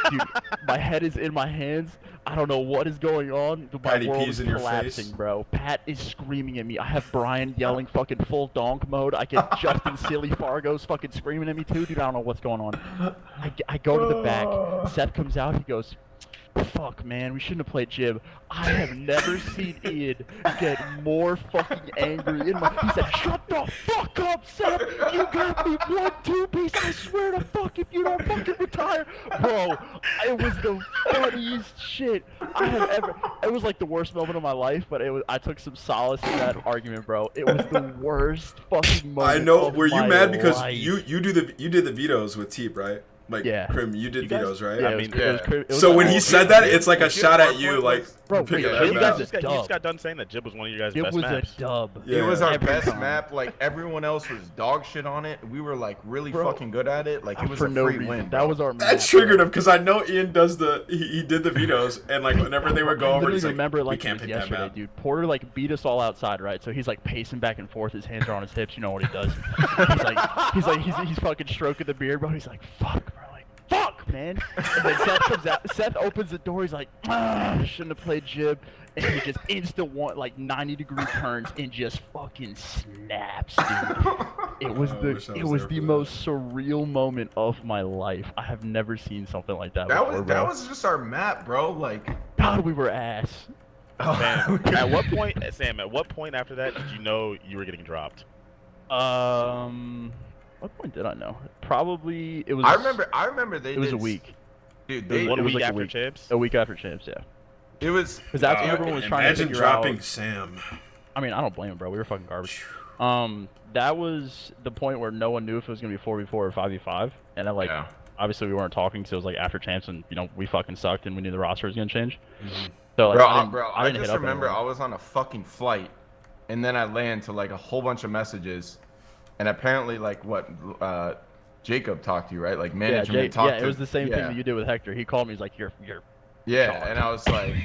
Dude, my head is in my hands. I don't know what is going on. My Patty world pees is in your collapsing, face. bro. Pat is screaming at me. I have Brian yelling fucking full donk mode. I get Justin Silly Fargo's fucking screaming at me too. Dude, I don't know what's going on. I go to the back. Seth comes out. He goes, fuck, man, we shouldn't have played Jib. I have never seen Ian get more fucking angry. He said, shut the fuck up, Seth. You got me 1-2 piece. I swear to fuck if you don't fucking retire. Bro, it was the funniest shit I have ever. It was like the worst moment of my life, but I took some solace in that argument, bro. It was the worst fucking moment. I know. Of Were you my mad because life. you did the vetoes with Teep, right? Like, yeah. Crim, you did vetoes, right? Yeah, I mean, it was so like when all he of said it. that, it's like a shot at you, like, Bro, picking wait, that you map. guys you just got done saying that Jib was one of your guys' It best was maps. a dub. Yeah. It was our Every best time. map. Like everyone else was dog shit on it. We were like really fucking good at it. Like it was For a no free reason. win. That bro. was our That map, triggered bro. him because I know Ian does he did the vetoes, and like whenever they would go I over, literally he's like, remember it we like can't it was pick that yesterday, map. dude. Porter like beat us all outside, right? So he's like pacing back and forth. His hands are on his hips. You know what he does? he's fucking stroking the beard, bro. He's like, fuck, bro. Like, fuck, man. And then Seth comes out. Seth opens the door. He's like, shouldn't have played Jib. And he just instant 90-degree turns and just fucking snaps, dude. It was the most surreal moment of my life. I have never seen something like that before, bro. That was just our map, bro. Like God, we were ass. Sam, at what point after that did you know you were getting dropped? What point did I know? Probably it was. I remember they. It was did, a week. dude. It was 1 week like after a week. champs. A week after champs, yeah. It was Because that's when everyone was trying to Imagine figure dropping out. Sam. I mean, I don't blame him, bro. We were fucking garbage. That was the point where no one knew if it was gonna be 4v4 or 5v5, and then yeah. obviously we weren't talking, so it was like after champs, and we fucking sucked, and we knew the roster was gonna change. Mm-hmm. So like, I didn't just hit up remember anyone. I was on a fucking flight, and then I land to like a whole bunch of messages, and apparently like what Jacob talked to you, right? Like management talked to it was the same thing that you did with Hector. He called me. He's like, "You're." Yeah, and I was like,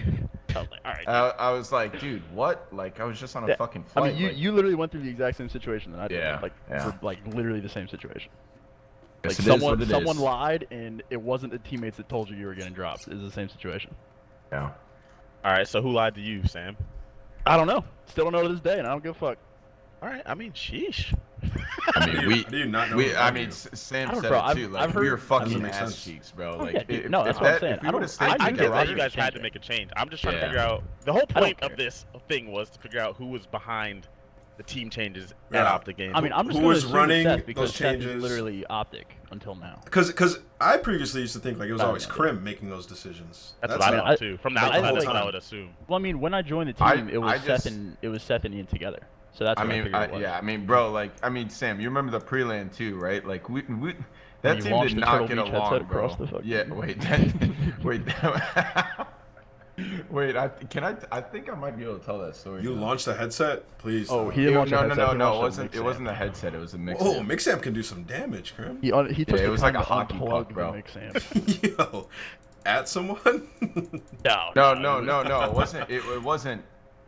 I was like, all right. I was like, dude, what? Like I was just on a fucking I flight. mean, you literally went through the exact same situation that I did. Yeah, For like literally the same situation. Yes, Like it is what it someone is. lied, and it wasn't the teammates that told you were getting dropped. It was the same situation. Yeah. All right, so who lied to you, Sam? I don't know. Still don't know to this day, and I don't give a fuck. All right, I mean, sheesh. I mean, How do you not know we. who I lied mean, to you? Sam I don't said know, it too. Like I've we heard- were fucking Doesn't make ass sense. cheeks, bro. Oh, Like yeah, dude. if- No, if that's what I'm that- saying. if we I don't- would've stayed I I get get together- that you roster guys had to change make a change. I'm just trying to Yeah. figure out the whole I don't point of care. this thing was to figure out who was behind the team changes Yeah. at Optic Gaming. I mean, I'm just Who going was to running Seth because those Seth is changes? literally Optic until now. Because I previously used to think like it was I always don't know. Crim making those decisions. that's what I I- thought too. From the I- outside, I- that's what I I- would assume. Well, I mean, when I joined the team, I- it was I just- Seth and Ian together. So that's I what I mean, figured it was. yeah, I mean, bro, like, I mean, Sam, you remember the pre-land too, right? Like, we that you team launched did the not Turtle get Beach along, headset bro. across the fucking- Yeah, wait, wait, wait. I think I might be able to tell that story. You now. launched the headset, please. Oh, don't. he didn't launch a No, headset. he no, launched a it wasn't. It mix wasn't the amp. headset. It was a mix. Oh, Mixamp can do some damage, Crim. He took Yeah, the it was time like a to hockey unplug puck, the bro. mix amp. Yo, at someone? No.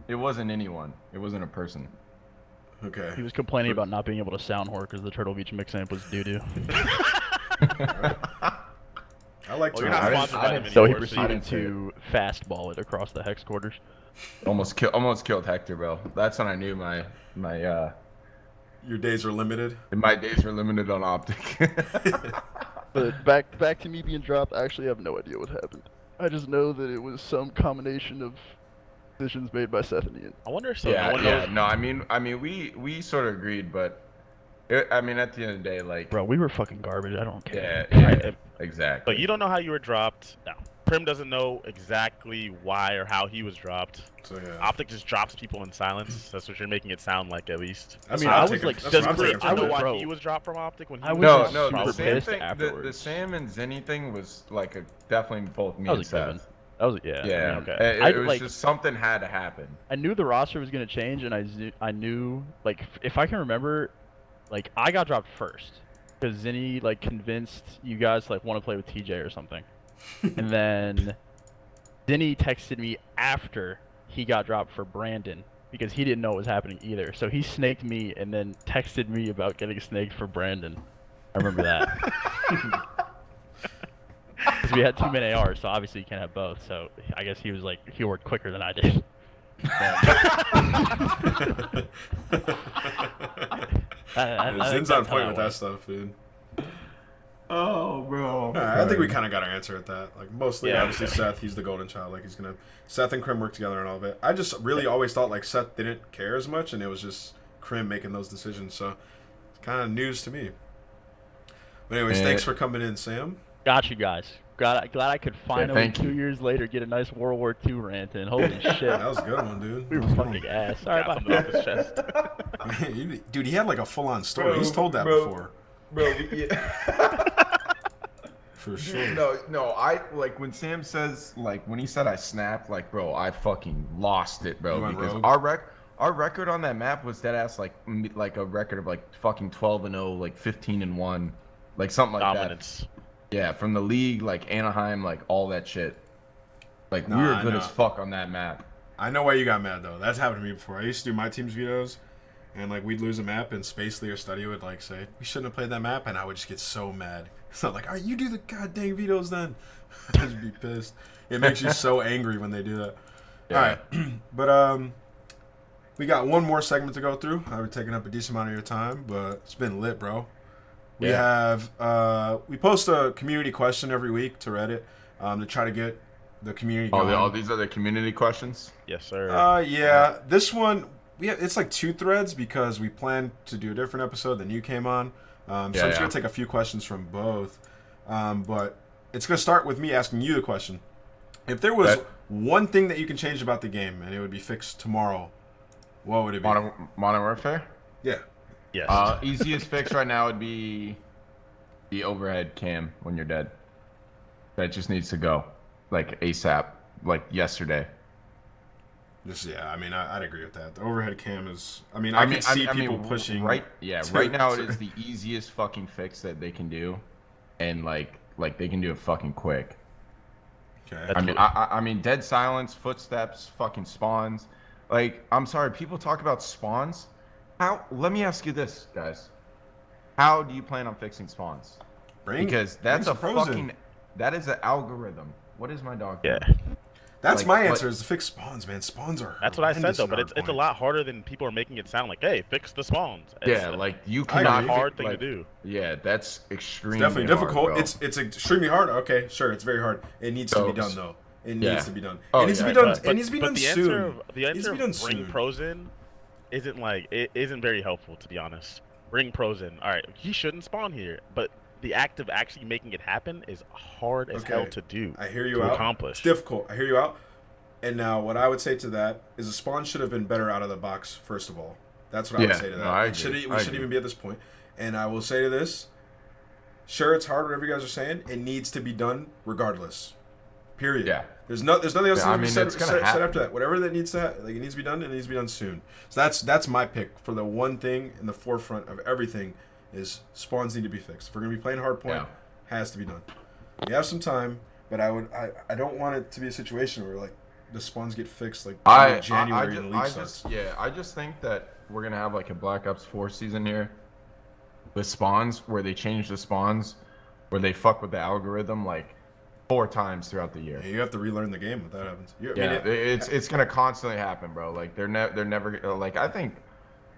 It wasn't anyone. It wasn't a person. Okay. He was complaining about not being able to sound whore because the Turtle Beach mix amp was doo-doo. I like Well, to. you're not I sponsored by them didn't- So he anymore, so you- proceeded didn't say to fastball it across the hex quarters. Almost killed Hector, bro. That's when I knew my Your days are limited. days were limited on Optic. But back to me being dropped, I actually have no idea what happened. I just know that it was some combination of decisions made by Seth and Ian. I wonder if so. Yeah, no one knows. no. I mean, we sort of agreed, but I mean, at the end of the day, like, Bro, we were fucking garbage. I don't care. yeah, exactly. But you don't know how you were dropped. No. Prim doesn't know exactly why or how he was dropped. So yeah. Optic just drops people in silence. That's what you're making it sound like, at least. That's mean, what I'm I was taking- like, that's Does what I'm Prim taking from know it. why bro. he was dropped from Optic when he I was was No, just no. super The Sam pissed thing, the afterwards. Sam and Zenny thing was like definitely both me That and was a given. Seth. That was yeah. Yeah, I mean, okay. It I, was like- just something had to happen. I knew the roster was gonna change, and I knew like if I can remember, like I got dropped first because Zinni like convinced you guys to, like want to play with TJ or something, and then Zinni texted me after he got dropped for Brandon because he didn't know what was happening either. So he snaked me and then texted me about getting snaked for Brandon. I remember that. Because we had 2 men AR, so obviously you can't have both. So I guess he was like he worked quicker than I did. Zin's on point with that stuff, dude. Oh, bro. I think we kind of got our answer at that. Like mostly, obviously Seth, he's the golden child. Like Seth and Crim work together and all of it. I just really always thought like Seth didn't care as much, and it was just Crim making those decisions. So it's kind of news to me. But anyways, thanks for coming in, Sam. Got you guys. Glad I could finally 2 years later get a nice World War II rant in. Holy shit. That was a good one, dude. We were fucking ass. Sorry about off his chest. Dude, he had like a full-on story. He's told that before. Bro, yeah. For sure. No, I like when Sam says like when he said I snapped, like bro, I fucking lost it, bro. Because our record on that map was dead ass like a record of like fucking 12-0, like 15-1, like something like Dominance. that. Yeah, from the league, like Anaheim, like all that shit. Like we were good as fuck on that map. I know why you got mad though. That's happened to me before. I used to do my team's videos, and like we'd lose a map, and Spacely or Study would like say we shouldn't have played that map, and I would just get so mad. So like, all right, you do the goddamn videos then. I'd just be pissed. It makes you so angry when they do that. Yeah. All right, but we got one more segment to go through. I've been taking up a decent amount of your time, but it's been lit, bro. We have we post a community question every week to Reddit to try to get the community going. Oh, these are the community questions? Yes, sir. Yeah. This one it's like 2 threads because we planned to do a different episode than you came on. So I'm just gonna take a few questions from both. But it's gonna start with me asking you the question. If there was one thing that you can change about the game and it would be fixed tomorrow, what would it be? Modern Warfare? Yeah. Yes. Easiest fix right now would be the overhead cam when you're dead. That just needs to go, like ASAP, like yesterday. I mean, I'd agree with that. The overhead cam is. I can see people pushing. Right now it is the easiest fucking fix that they can do, and like they can do it fucking quick. Okay. I mean, dead silence, footsteps, fucking spawns. Like, I'm sorry, people talk about spawns. Let me ask you this, guys. How do you plan on fixing spawns? Because that's that is an algorithm. What is my dog? Yeah. That's my answer is to fix spawns, man. Spawns are. That's what I said though, but it's a lot harder than people are making it sound like. Hey, fix the spawns. Like you cannot. It's a hard thing to do. Yeah, that's extremely. It's definitely difficult. Hard, it's extremely hard. Okay, sure, it's very hard. It needs to be done though. It needs to be done. It needs to be done. It needs to be done soon. The answer of bring pros in isn't very helpful, to be honest. Bring pros in. All right, he shouldn't spawn here, but the act of actually making it happen is hard as hell to do. I hear you out. Accomplish. It's difficult. I hear you out. And now, what I would say to that is a spawn should have been better out of the box. First of all, that's what I would say to that. We shouldn't even be at this point. And I will say to this: sure, it's hard. Whatever you guys are saying, it needs to be done regardless. Period. Yeah. There's nothing else to be said after that. Whatever that needs to it needs to be done. It needs to be done soon. So that's my pick for the one thing in the forefront of everything is spawns need to be fixed. If we're gonna be playing hardpoint, has to be done. We have some time, but I don't want it to be a situation where like the spawns get fixed like January and the league starts. I just think that we're gonna have like a Black Ops 4 season here with spawns where they change the spawns, where they fuck with the algorithm like 4 times throughout the year. Yeah, you have to relearn the game if that happens. It's gonna constantly happen, bro. Like they're never like I think,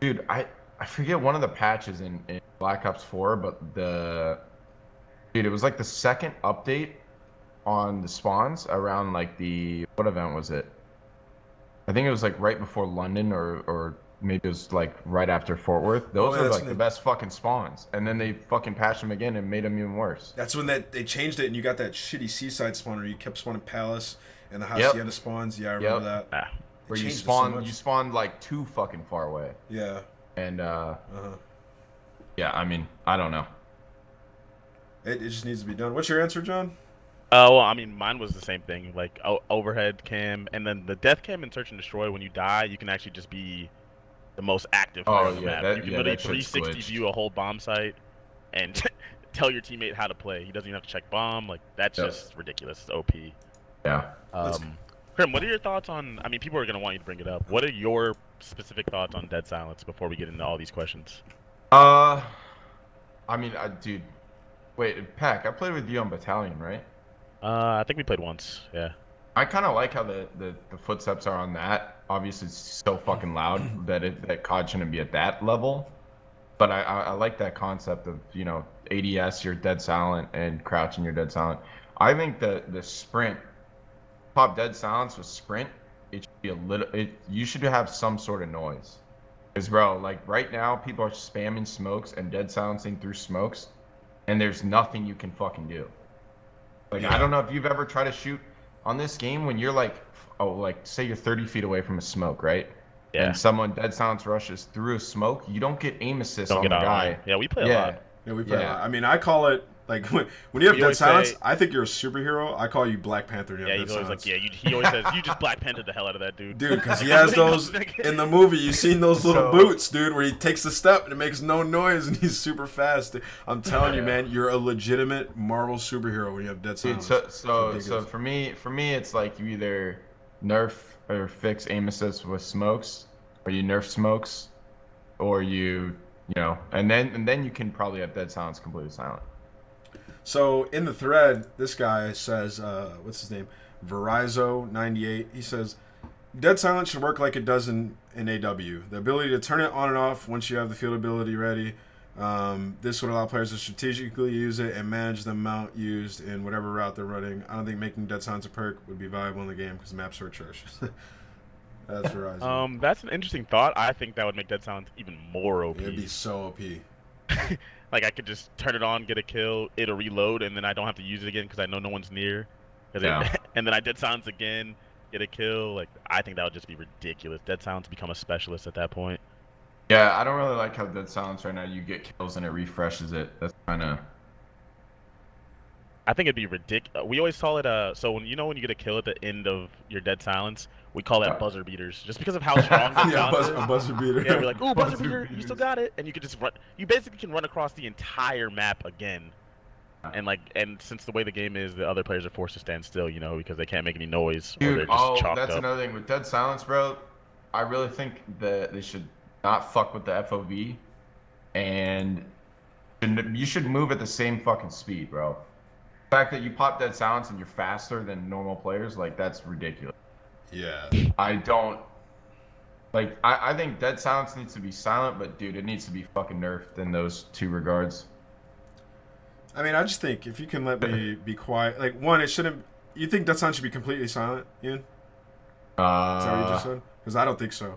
dude. I forget one of the patches in Black Ops 4, but it was like the second update on the spawns around like what event was it? I think it was like right before London or maybe it was like right after Fort Worth. Those are like the best fucking spawns. And then they fucking patched them again and made them even worse. That's when they changed it and you got that shitty seaside spawner. You kept spawning Palace and the Hacienda spawns. Yeah, I remember that. Where you spawned like too fucking far away. Yeah. And yeah, I mean, I don't know. It just needs to be done. What's your answer, John? Well, I mean, mine was the same thing, like overhead cam, and then the death cam in Search and Destroy. When you die, you can actually just be the most active player on the map. You can literally 360 view a whole bomb site and tell your teammate how to play. He doesn't even have to check bomb. Like that's just ridiculous. It's OP. Yeah. Crim, what are your thoughts on? I mean, people are gonna want you to bring it up. What are your specific thoughts on dead silence before we get into all these questions? I mean, dude, wait, Pac, I played with you on Battalion, right? I think we played once. Yeah. I kind of like how the footsteps are on that. Obviously, it's so fucking loud that COD shouldn't be at that level. But I like that concept of, you know, ADS, you're dead silent, and crouching, you're dead silent. I think the sprint, pop dead silence with sprint, it should be a little, you should have some sort of noise. Because, bro, like right now, people are spamming smokes and dead silencing through smokes, and there's nothing you can fucking do. Like, I don't know if you've ever tried to shoot on this game when you're like, say you're 30 feet away from a smoke, right? Yeah. And someone dead silence rushes through a smoke, you don't get aim assist on the guy. Yeah, we play a lot. Yeah, we play a lot. I mean, I call it, like, when you have dead silence, I think you're a superhero. I call you Black Panther. Yeah, he's always like, he always says, you just Black Panther the hell out of that dude. Dude, because he has those, in the movie, you've seen those little boots, dude, where he takes a step and it makes no noise and he's super fast. I'm telling you, man, you're a legitimate Marvel superhero when you have dead silence. Dude, so for me, it's like you either nerf or fix aim assist with smokes, or you nerf smokes, or you know, and then you can probably have dead silence completely silent. So in the thread, this guy says, what's his name? Verizon98. He says, dead silence should work like it does in AW. The ability to turn it on and off once you have the field ability ready. This would allow players to strategically use it and manage the amount used in whatever route they're running. I don't think making dead silence a perk would be viable in the game because maps are atrocious. That's Verizon. That's an interesting thought. I think that would make dead silence even more OP. It'd be so OP. Like, I could just turn it on, get a kill, it'll reload, and then I don't have to use it again because I know no one's near. And then I dead silence again, get a kill. Like, I think that would just be ridiculous. Dead silence become a specialist at that point. Yeah, I don't really like how dead silence right now, you get kills and it refreshes it. That's kind of... I think it'd be ridiculous. We always call it so when you get a kill at the end of your dead silence, we call that buzzer beaters, just because of how strong dead silence is. A buzzer beater. Yeah, we're like, ooh, buzzer beater, you still got it, and you could just run. You basically can run across the entire map again, and since the way the game is, the other players are forced to stand still, you know, because they can't make any noise. Dude, or they're just chalked that's up. Another thing with dead silence, bro. I really think that they should not fuck with the FOV, and you should move at the same fucking speed, bro. The fact that you pop dead silence and you're faster than normal players, like, that's ridiculous. Yeah. I don't like. I think dead silence needs to be silent, but dude, it needs to be fucking nerfed in those two regards. I mean, I just think if you can let me be quiet, like, one, it shouldn't. You think dead silence should be completely silent, Ian? Is that what you just said? Because I don't think so.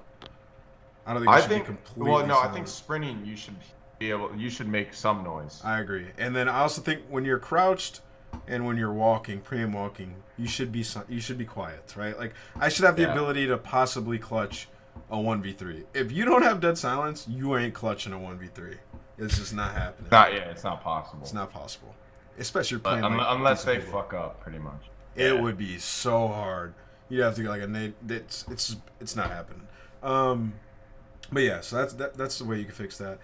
I don't think it should be completely silent. I think sprinting, you should be able. You should make some noise. I agree, and then I also think when you're crouched and when you're walking, pre-aim walking, you should be quiet, right? Like, I should have the ability to possibly clutch a 1v3. If you don't have dead silence, you ain't clutching a 1v3. It's just not happening. It's not possible. It's not possible, especially playing unless they fuck up, pretty much. It would be so hard. You'd have to get like a nade. It's not happening. But yeah, so that's the way you can fix that.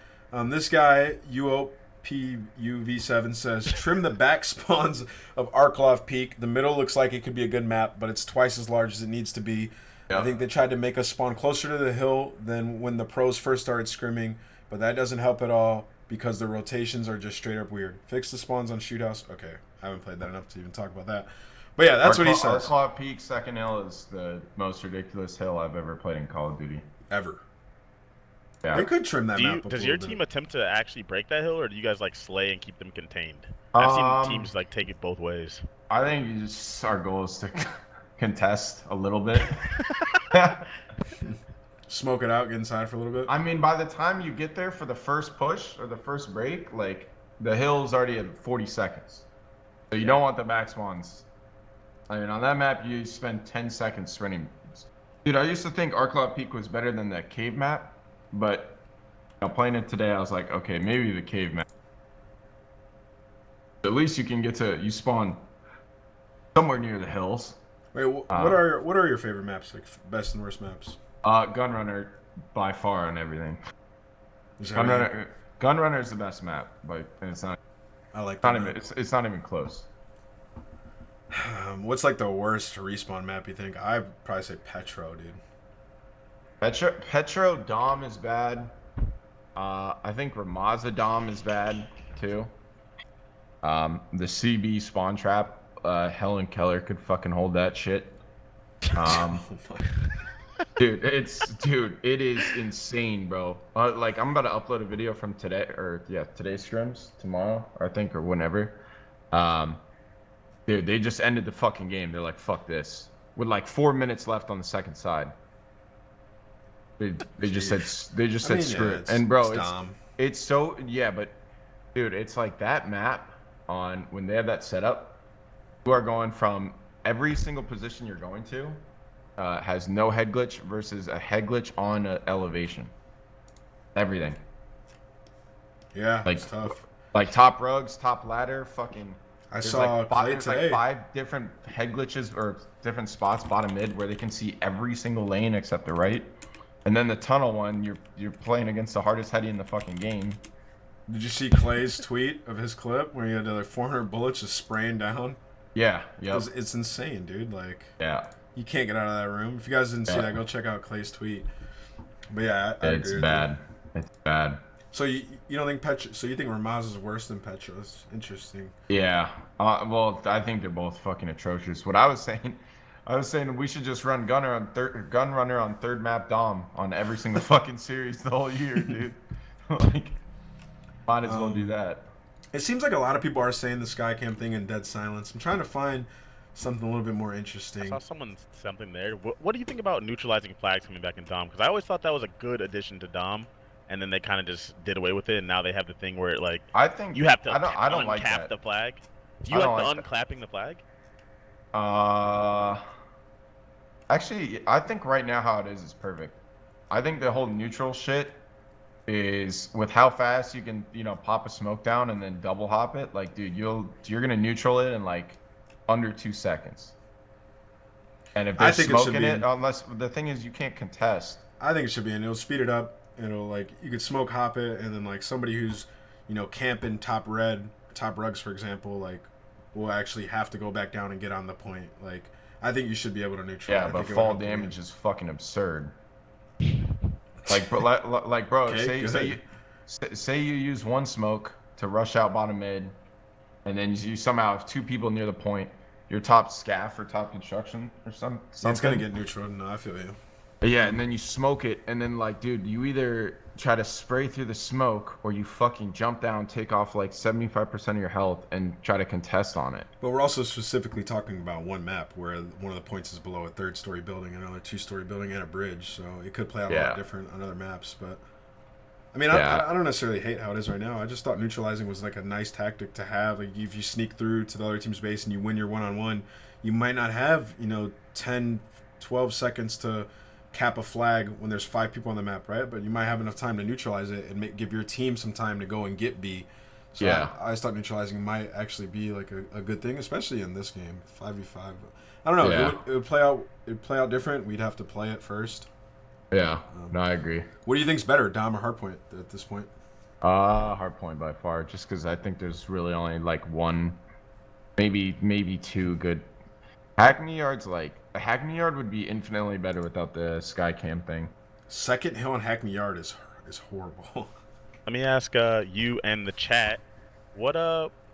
This guy UV7 says, trim the back spawns of Arklov Peak. The middle looks like it could be a good map, but it's twice as large as it needs to be. Yep. I think they tried to make us spawn closer to the hill than when the pros first started scrimming, but that doesn't help at all because the rotations are just straight up weird. Fix the spawns on Shoot House. Okay, I haven't played that enough to even talk about that. But yeah, that's what he says. Arklov Peak second hill is the most ridiculous hill I've ever played in Call of Duty. Ever. Yeah. They could trim that map. Does your team attempt to actually break that hill, or do you guys like slay and keep them contained? I've seen teams like take it both ways. I think our goal is to contest a little bit. Smoke it out, get inside for a little bit. I mean, by the time you get there for the first push or the first break, like, the hill's already at 40 seconds. So you don't want the back spawns. I mean, on that map, you spend 10 seconds sprinting. Dude, I used to think Arklov Peak was better than the cave map. But, you know, playing it today, I was like, okay, maybe the cave map. At least you can you spawn somewhere near the hills. Wait, what are your favorite maps, like best and worst maps? Gunrunner, by far, on everything. Gunrunner is the best map, but it's not. I like that. It's not even close. What's like the worst respawn map you think? I'd probably say Petro, dude. Petro Dom is bad. I think Ramaza Dom is bad too. The CB spawn trap, Helen Keller could fucking hold that shit. Dude, it is insane, bro. Like I'm about to upload a video from today, or yeah, today's scrims tomorrow, I think, or whenever. Dude, they just ended the fucking game. They're like, fuck this, with like 4 minutes left on the second side. They just said screw it. And bro, it's so yeah, but dude, it's like that map on when they have that setup. You are going from every single position you're going to. Has no head glitch versus a head glitch on an elevation. Everything. Yeah, like it's tough. Like top rugs, top ladder, fucking. I saw like Clay today. Like 5 different head glitches or different spots, bottom mid, where they can see every single lane except the right. And then the tunnel one, you're playing against the hardest heady in the fucking game. Did you see Clay's tweet of his clip where he had like 400 bullets just spraying down? Yeah, yeah. It's insane, dude. Like, yeah. You can't get out of that room. If you guys didn't see that, go check out Clay's tweet. But yeah, I it's agree bad. It's bad. So you don't think Petra? So you think Ramaz is worse than Petra? That's interesting. Yeah. Well, I think they're both fucking atrocious. What I was saying we should just run gun runner on third map Dom on every single fucking series the whole year, dude. Like, might as well do that. It seems like a lot of people are saying the Skycam thing in dead silence. I'm trying to find something a little bit more interesting. I saw something there. What do you think about neutralizing flags coming back in Dom? Because I always thought that was a good addition to Dom, and then they kind of just did away with it, and now they have the thing where like I think you have to I don't like uncap that. the flag. Do you like the unclapping the flag? Actually, I think right now how it is perfect. I think the whole neutral shit is with how fast you can pop a smoke down and then double hop it. Like, dude, you're gonna neutral it in like under 2 seconds. And if they're smoking it, unless the thing is you can't contest. I think it should be, and it'll speed it up. It'll like you could smoke hop it, and then like somebody who's camping top rugs, for example, like will actually have to go back down and get on the point. Like I think you should be able to neutral. Yeah, but fall damage is fucking absurd. Like, bro, okay, say you use one smoke to rush out bottom mid, and then you somehow have 2 people near the point. Your top scaff or top construction or something. It's gonna get neutral. No, I feel you. Yeah, and then you smoke it, and then like, dude, you either try to spray through the smoke or you fucking jump down, take off like 75% of your health, and try to contest on it. But we're also specifically talking about one map where one of the points is below a 3rd-story building, another 2-story building, and a bridge. So it could play out a lot different on other maps. But I mean, I don't necessarily hate how it is right now. I just thought neutralizing was like a nice tactic to have. Like if you sneak through to the other team's base and you win your one-on-one, you might not have 10, 12 seconds to cap a flag when there's 5 people on the map, right? But you might have enough time to neutralize it and give your team some time to go and get B. So yeah, I just thought neutralizing might actually be like a good thing, especially in this game, 5v5. I don't know. Yeah. It would play out. It'd play out different. We'd have to play it first. Yeah. No, I agree. What do you think's better, Dom or Hardpoint at this point? Hardpoint by far, just because I think there's really only like one, maybe 2 good. Hackney Yard's like a Hackney Yard would be infinitely better without the Skycam thing. Second hill on Hackney Yard is horrible. Let me ask you and the chat, what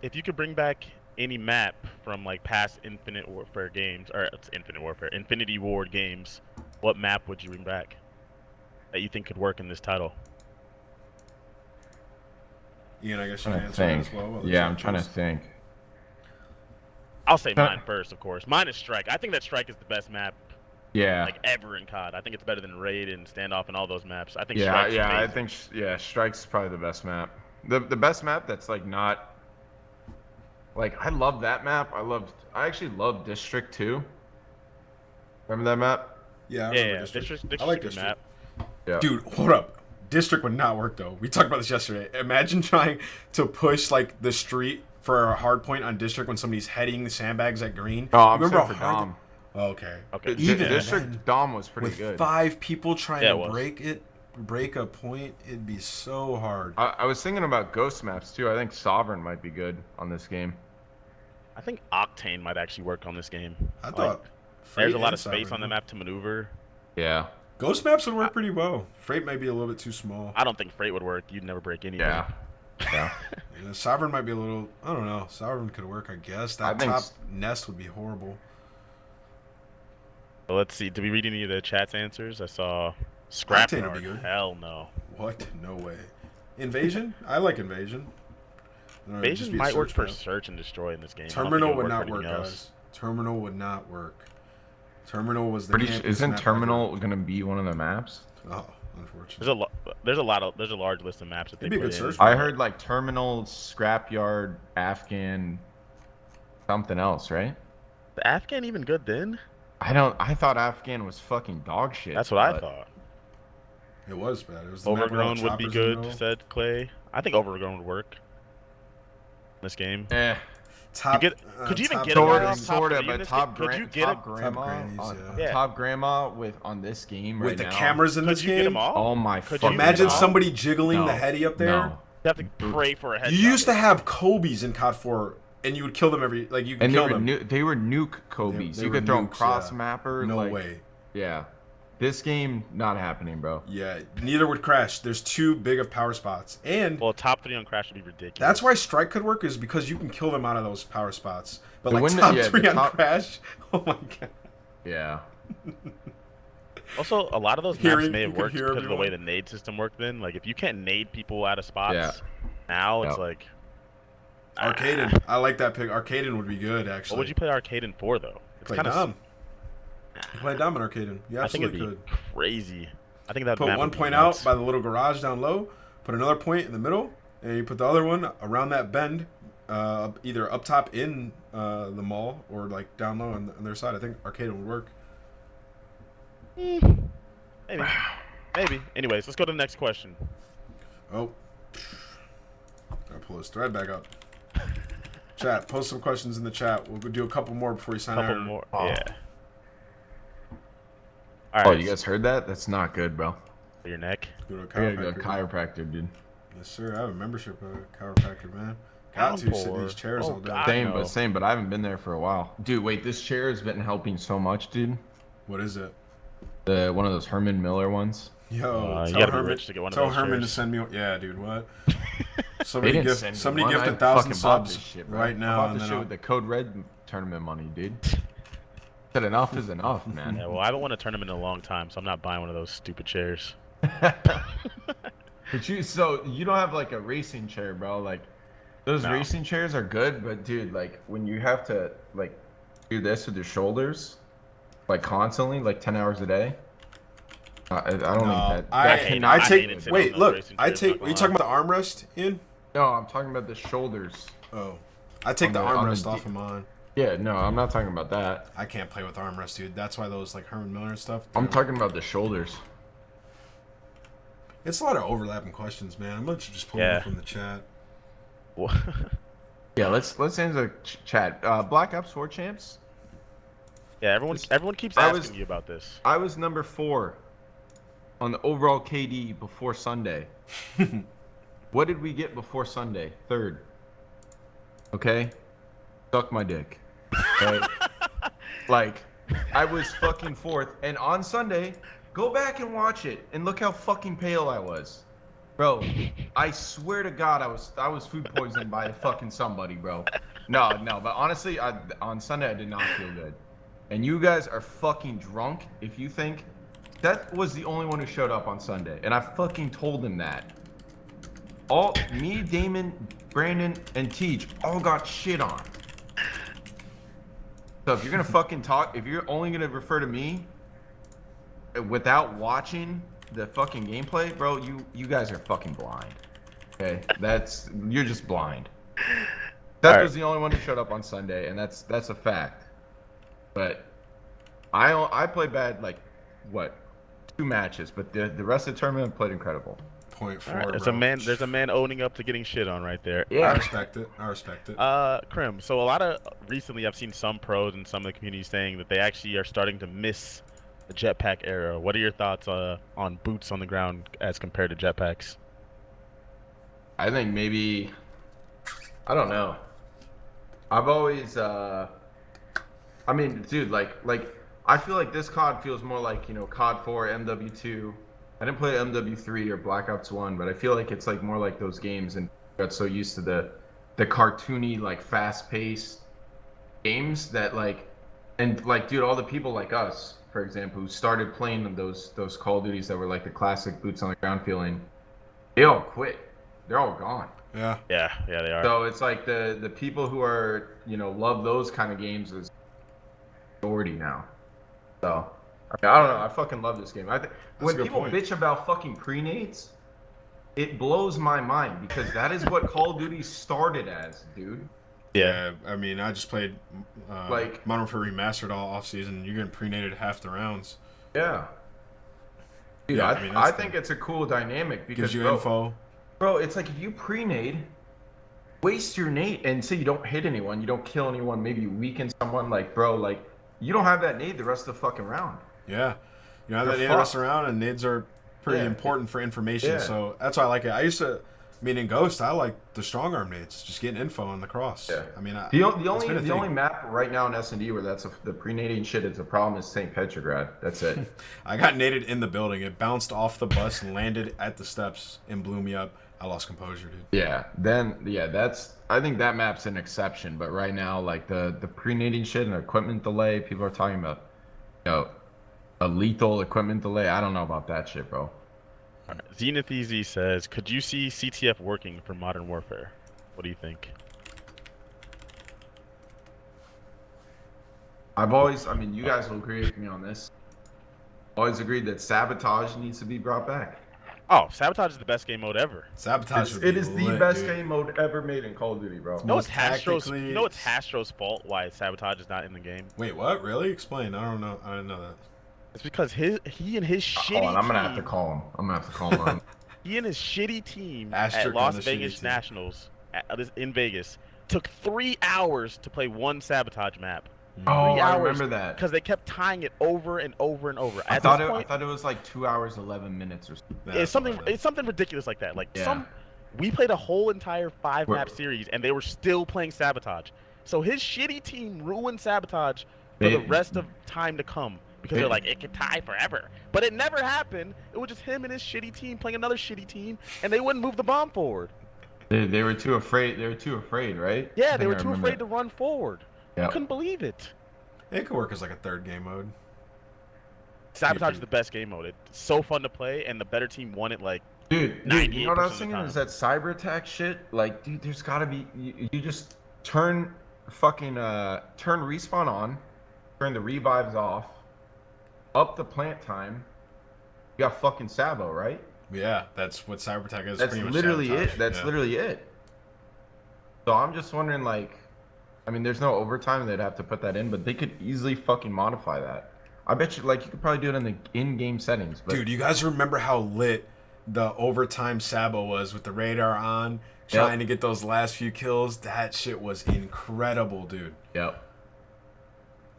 if you could bring back any map from like past Infinite Warfare games, or it's Infinite Warfare, Infinity Ward games, what map would you bring back that you think could work in this title? Ian, I guess you can answer that as well. Yeah, I'm trying to think. I'll say mine first, of course. Mine is Strike. I think that Strike is the best map. Yeah. Like ever in COD. I think it's better than Raid and Standoff and all those maps. I think. I think Strike's probably the best map. The best map that's like not. Like I love that map. I actually love District 2. Remember that map? Yeah. District I like District. Map. Yeah. Dude, hold up. District would not work though. We talked about this yesterday. Imagine trying to push like the street for a hard point on District when somebody's heading the sandbags at green. Oh, I'm saying for Dom. Okay. Even District Dom was pretty good. With 5 people trying to break a point, it'd be so hard. I was thinking about ghost maps too. I think Sovereign might be good on this game. I think Octane might actually work on this game. I thought there's a lot of space on the map to maneuver. Yeah. Ghost maps would work pretty well. Freight might be a little bit too small. I don't think Freight would work. You'd never break anything. Yeah. Sovereign might be a little. I don't know. Sovereign could work, I guess. That top nest would be horrible. Well, let's see. Did we read any of the chat's answers? I saw Scrap Octane would be good. Hell no. What? No way. Invasion? I like Invasion. Invasion might work for search and destroy in this game. Terminal would not work, guys. Terminal would not work. Terminal was the Isn't Terminal gonna be one of the maps? Oh, unfortunately. There's a large list of maps that they put in. I heard like Terminal, Scrapyard, Afghan, something else, right? The Afghan even good then? I thought Afghan was fucking dog shit. That's what I thought. It was bad. It was Overgrown would be good, said Clay. I think Overgrown would work in this game. Could you even get a sort of, but Top Grandma with on this game with the cameras in this game? Get them all? Oh my! Imagine somebody jiggling the heady up there. No. You have to pray for a headshot. You used to have Kobe's in COD 4, and you would kill them every you could kill them. They were nuke Kobe's. You could throw them cross mapper. No way. Yeah. This game, not happening, bro. Yeah, neither would Crash. There's too big of power spots. And top 3 on Crash would be ridiculous. That's why Strike could work, is because you can kill them out of those power spots. But like top 3 on Crash, oh my god. Yeah. Also, a lot of those maps may have worked because of the way the nade system worked then. Like, if you can't nade people out of spots, now it's like... Arcaden. I like that pick. Arcaden would be good, actually. What would you play Arcaden for, though? It's kind of... You play Dom in Arcaden. You absolutely could. Crazy. I think that put one point out by the little garage down low, put another point in the middle, and you put the other one around that bend, either up top in the mall or like down low on their side. I think Arcaden would work. Maybe. Anyways, let's go to the next question. Oh. Gotta pull this thread back up. Chat, post some questions in the chat. We'll do a couple more before you sign out. Couple more, yeah. All right. Oh, you guys heard that? That's not good, bro. For your neck? I gotta go to chiropractor, dude. Yes, sir. I have a membership at a chiropractor, man. Got to sit in these chairs all day. Same, but I haven't been there for a while. Dude, wait, this chair has been helping so much, dude. What is it? One of those Herman Miller ones. Yo, you gotta be rich to get one of those. Tell Herman to send me. Yeah, dude. What? Somebody gift 1,000 subs right now. I bought this shit with the Code Red tournament money, dude. Said enough is enough, man. Yeah, well, I haven't won a tournament in a long time, so I'm not buying one of those stupid chairs. So you don't have like a racing chair, bro? Like those racing chairs are good, but dude, like when you have to like do this with your shoulders, like constantly, like 10 hours a day. I don't think that. I take. Wait, look. I take. Are you talking about the armrest, Ian? No, I'm talking about the shoulders. Oh, I take the armrest off of mine. Yeah, no, I'm not talking about that. I can't play with armrest, dude. That's why those like Herman Miller and stuff. I'm talking about the shoulders. It's a lot of overlapping questions, man. I'm gonna just pull them from the chat. Yeah, let's answer the chat. Black Ops 4 champs. Yeah, everyone keeps asking you about this. I was number 4 on the overall KD before Sunday. What did we get before Sunday? 3rd. Okay, suck my dick. Okay? Like, I was fucking 4th, and on Sunday, go back and watch it, and look how fucking pale I was, bro. I swear to God, I was food poisoned by fucking somebody, bro. No, but honestly, on Sunday I did not feel good, and you guys are fucking drunk if you think that was the only one who showed up on Sunday, and I fucking told him that. Me, Damon, Brandon, and Teach all got shit on. So if you're gonna fucking talk, if you're only gonna refer to me without watching the fucking gameplay, bro, you guys are fucking blind. Okay, you're just blind. That was the only one who showed up on Sunday, and that's a fact. But I played bad like 2 matches, but the rest of the tournament I played incredible. 0.4. Right, there's a man owning up to getting shit on right there. Yeah, I respect it. Crim. So recently I've seen some pros and some of the community saying that they actually are starting to miss the jetpack era. What are your thoughts on boots on the ground as compared to jetpacks? I think maybe, I don't know. I've always, I mean, dude, like I feel like this COD feels more like, COD 4, MW2. I didn't play MW3 or Black Ops 1, but I feel like it's like more like those games, and got so used to the cartoony, like fast-paced games that like And like, dude, all the people like us, for example, who started playing those Call of Duties that were like the classic boots on the ground feeling, they all quit. They're all gone. Yeah. Yeah, they are. So it's like the people who are, love those kind of games is majority now. So I don't know. I fucking love this game. When people bitch about fucking pre-nades, it blows my mind because that is what Call of Duty started as, dude. Yeah, I mean, I just played Modern Warfare Remastered all off-season. You're getting pre-nated half the rounds. Yeah. Dude, yeah, I think it's a cool dynamic because gives you info. Bro, it's like if you pre-nade, waste your nade and say you don't hit anyone, you don't kill anyone, maybe you weaken someone, like, bro, like, you don't have that nade the rest of the fucking round. Yeah. You don't have that nade the rest of the round, and nades are pretty important for information, so that's why I like it. In Ghost, I like the strong arm nades, just getting info on the cross. Yeah. I mean, the only map right now in S&D where that's the pre-nading shit is a problem is St. Petrograd. That's it. I got naded in the building. It bounced off the bus and landed at the steps and blew me up. I lost composure, dude. Yeah. I think that map's an exception, but right now, like the pre-nading shit and equipment delay, people are talking about, a lethal equipment delay. I don't know about that shit, bro. Zenith EZ says, could you see CTF working for Modern Warfare? What do you think? You guys will agree with me on this. Always agreed that Sabotage needs to be brought back. Oh, Sabotage is the best game mode ever. Sabotage it is the best game mode ever made in Call of Duty, bro. It's Hastro's fault why Sabotage is not in the game? Wait, what? Really? Explain. I don't know. I didn't know that. It's because he and his shitty I'm gonna have to call him. He and his shitty team at Las Vegas Nationals in Vegas took 3 hours to play one Sabotage map. Oh, I remember that. Because they kept tying it over and over and over. I thought it was like 2 hours 11 minutes or something. It's something ridiculous like that. We played a whole entire 5-map series and they were still playing Sabotage. So his shitty team ruined Sabotage for the rest of time to come. Because they're like, it could tie forever. But it never happened. It was just him and his shitty team playing another shitty team, and they wouldn't move the bomb forward. They were too afraid. They were too afraid, right? Yeah, they were too afraid to run forward. Yep. I couldn't believe it. It could work as like a third game mode. Sabotage is the best game mode. It's so fun to play, and the better team won it like Dude, you know what I was thinking? Is that cyber attack shit? Like, dude, there's gotta be... You just turn respawn on, turn the revives off, up the plant time. You got fucking Sabo, right? Yeah, that's what cyber attack is. That's literally it. That's literally it. So I'm just wondering, like, there's no overtime. They'd have to put that in, but they could easily fucking modify that. I bet you, like, you could probably do it in the in-game settings. But... Dude, you guys remember how lit the overtime Sabo was with the radar on, trying to get those last few kills? That shit was incredible, dude. Yep.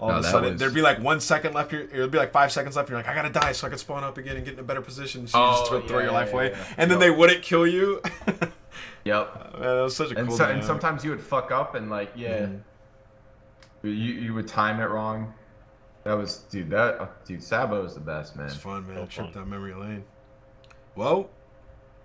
All of a sudden, there'd be like 1 second left. It'd be like 5 seconds left. You're like, I gotta die so I can spawn up again and get in a better position. So you just throw your life away, and then they wouldn't kill you. Yep. Man, that was such a cool. And sometimes you would fuck up and like, you would time it wrong. That was, dude. Sabo is the best, man. It's fun, man. Trip down memory lane. Well,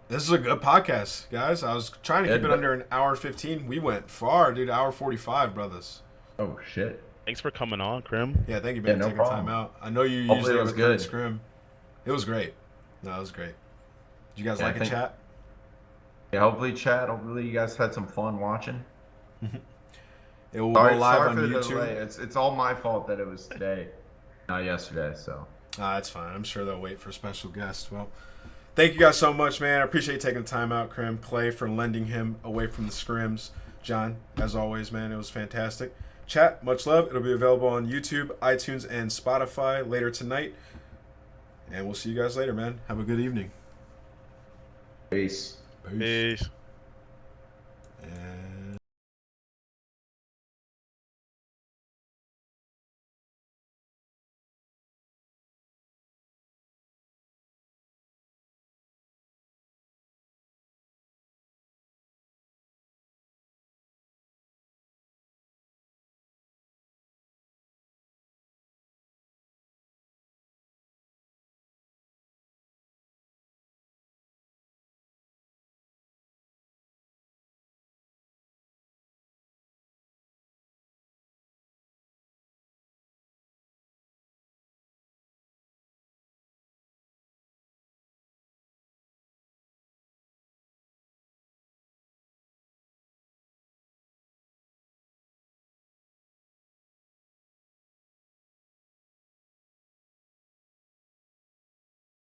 this is a good podcast, guys. I was trying to keep it under an hour 15. We went far, dude. Hour 45, brothers. Oh shit. Thanks for coming on, Crim. Yeah, thank you, man, for taking time out. I know you usually was good. Scrim. It was great. No, it was great. Did you guys like it, chat? Yeah, hopefully, chat. Hopefully, you guys had some fun watching. It will go live on YouTube. Delay. It's all my fault that it was today, not yesterday. So. That's fine. I'm sure they'll wait for special guests. Well, thank you guys so much, man. I appreciate you taking the time out, Crim. Clay for lending him away from the scrims. John, as always, man, it was fantastic. Chat, much love. It'll be available on YouTube, iTunes, and Spotify later tonight. And we'll see you guys later, man. Have a good evening. Peace. Peace.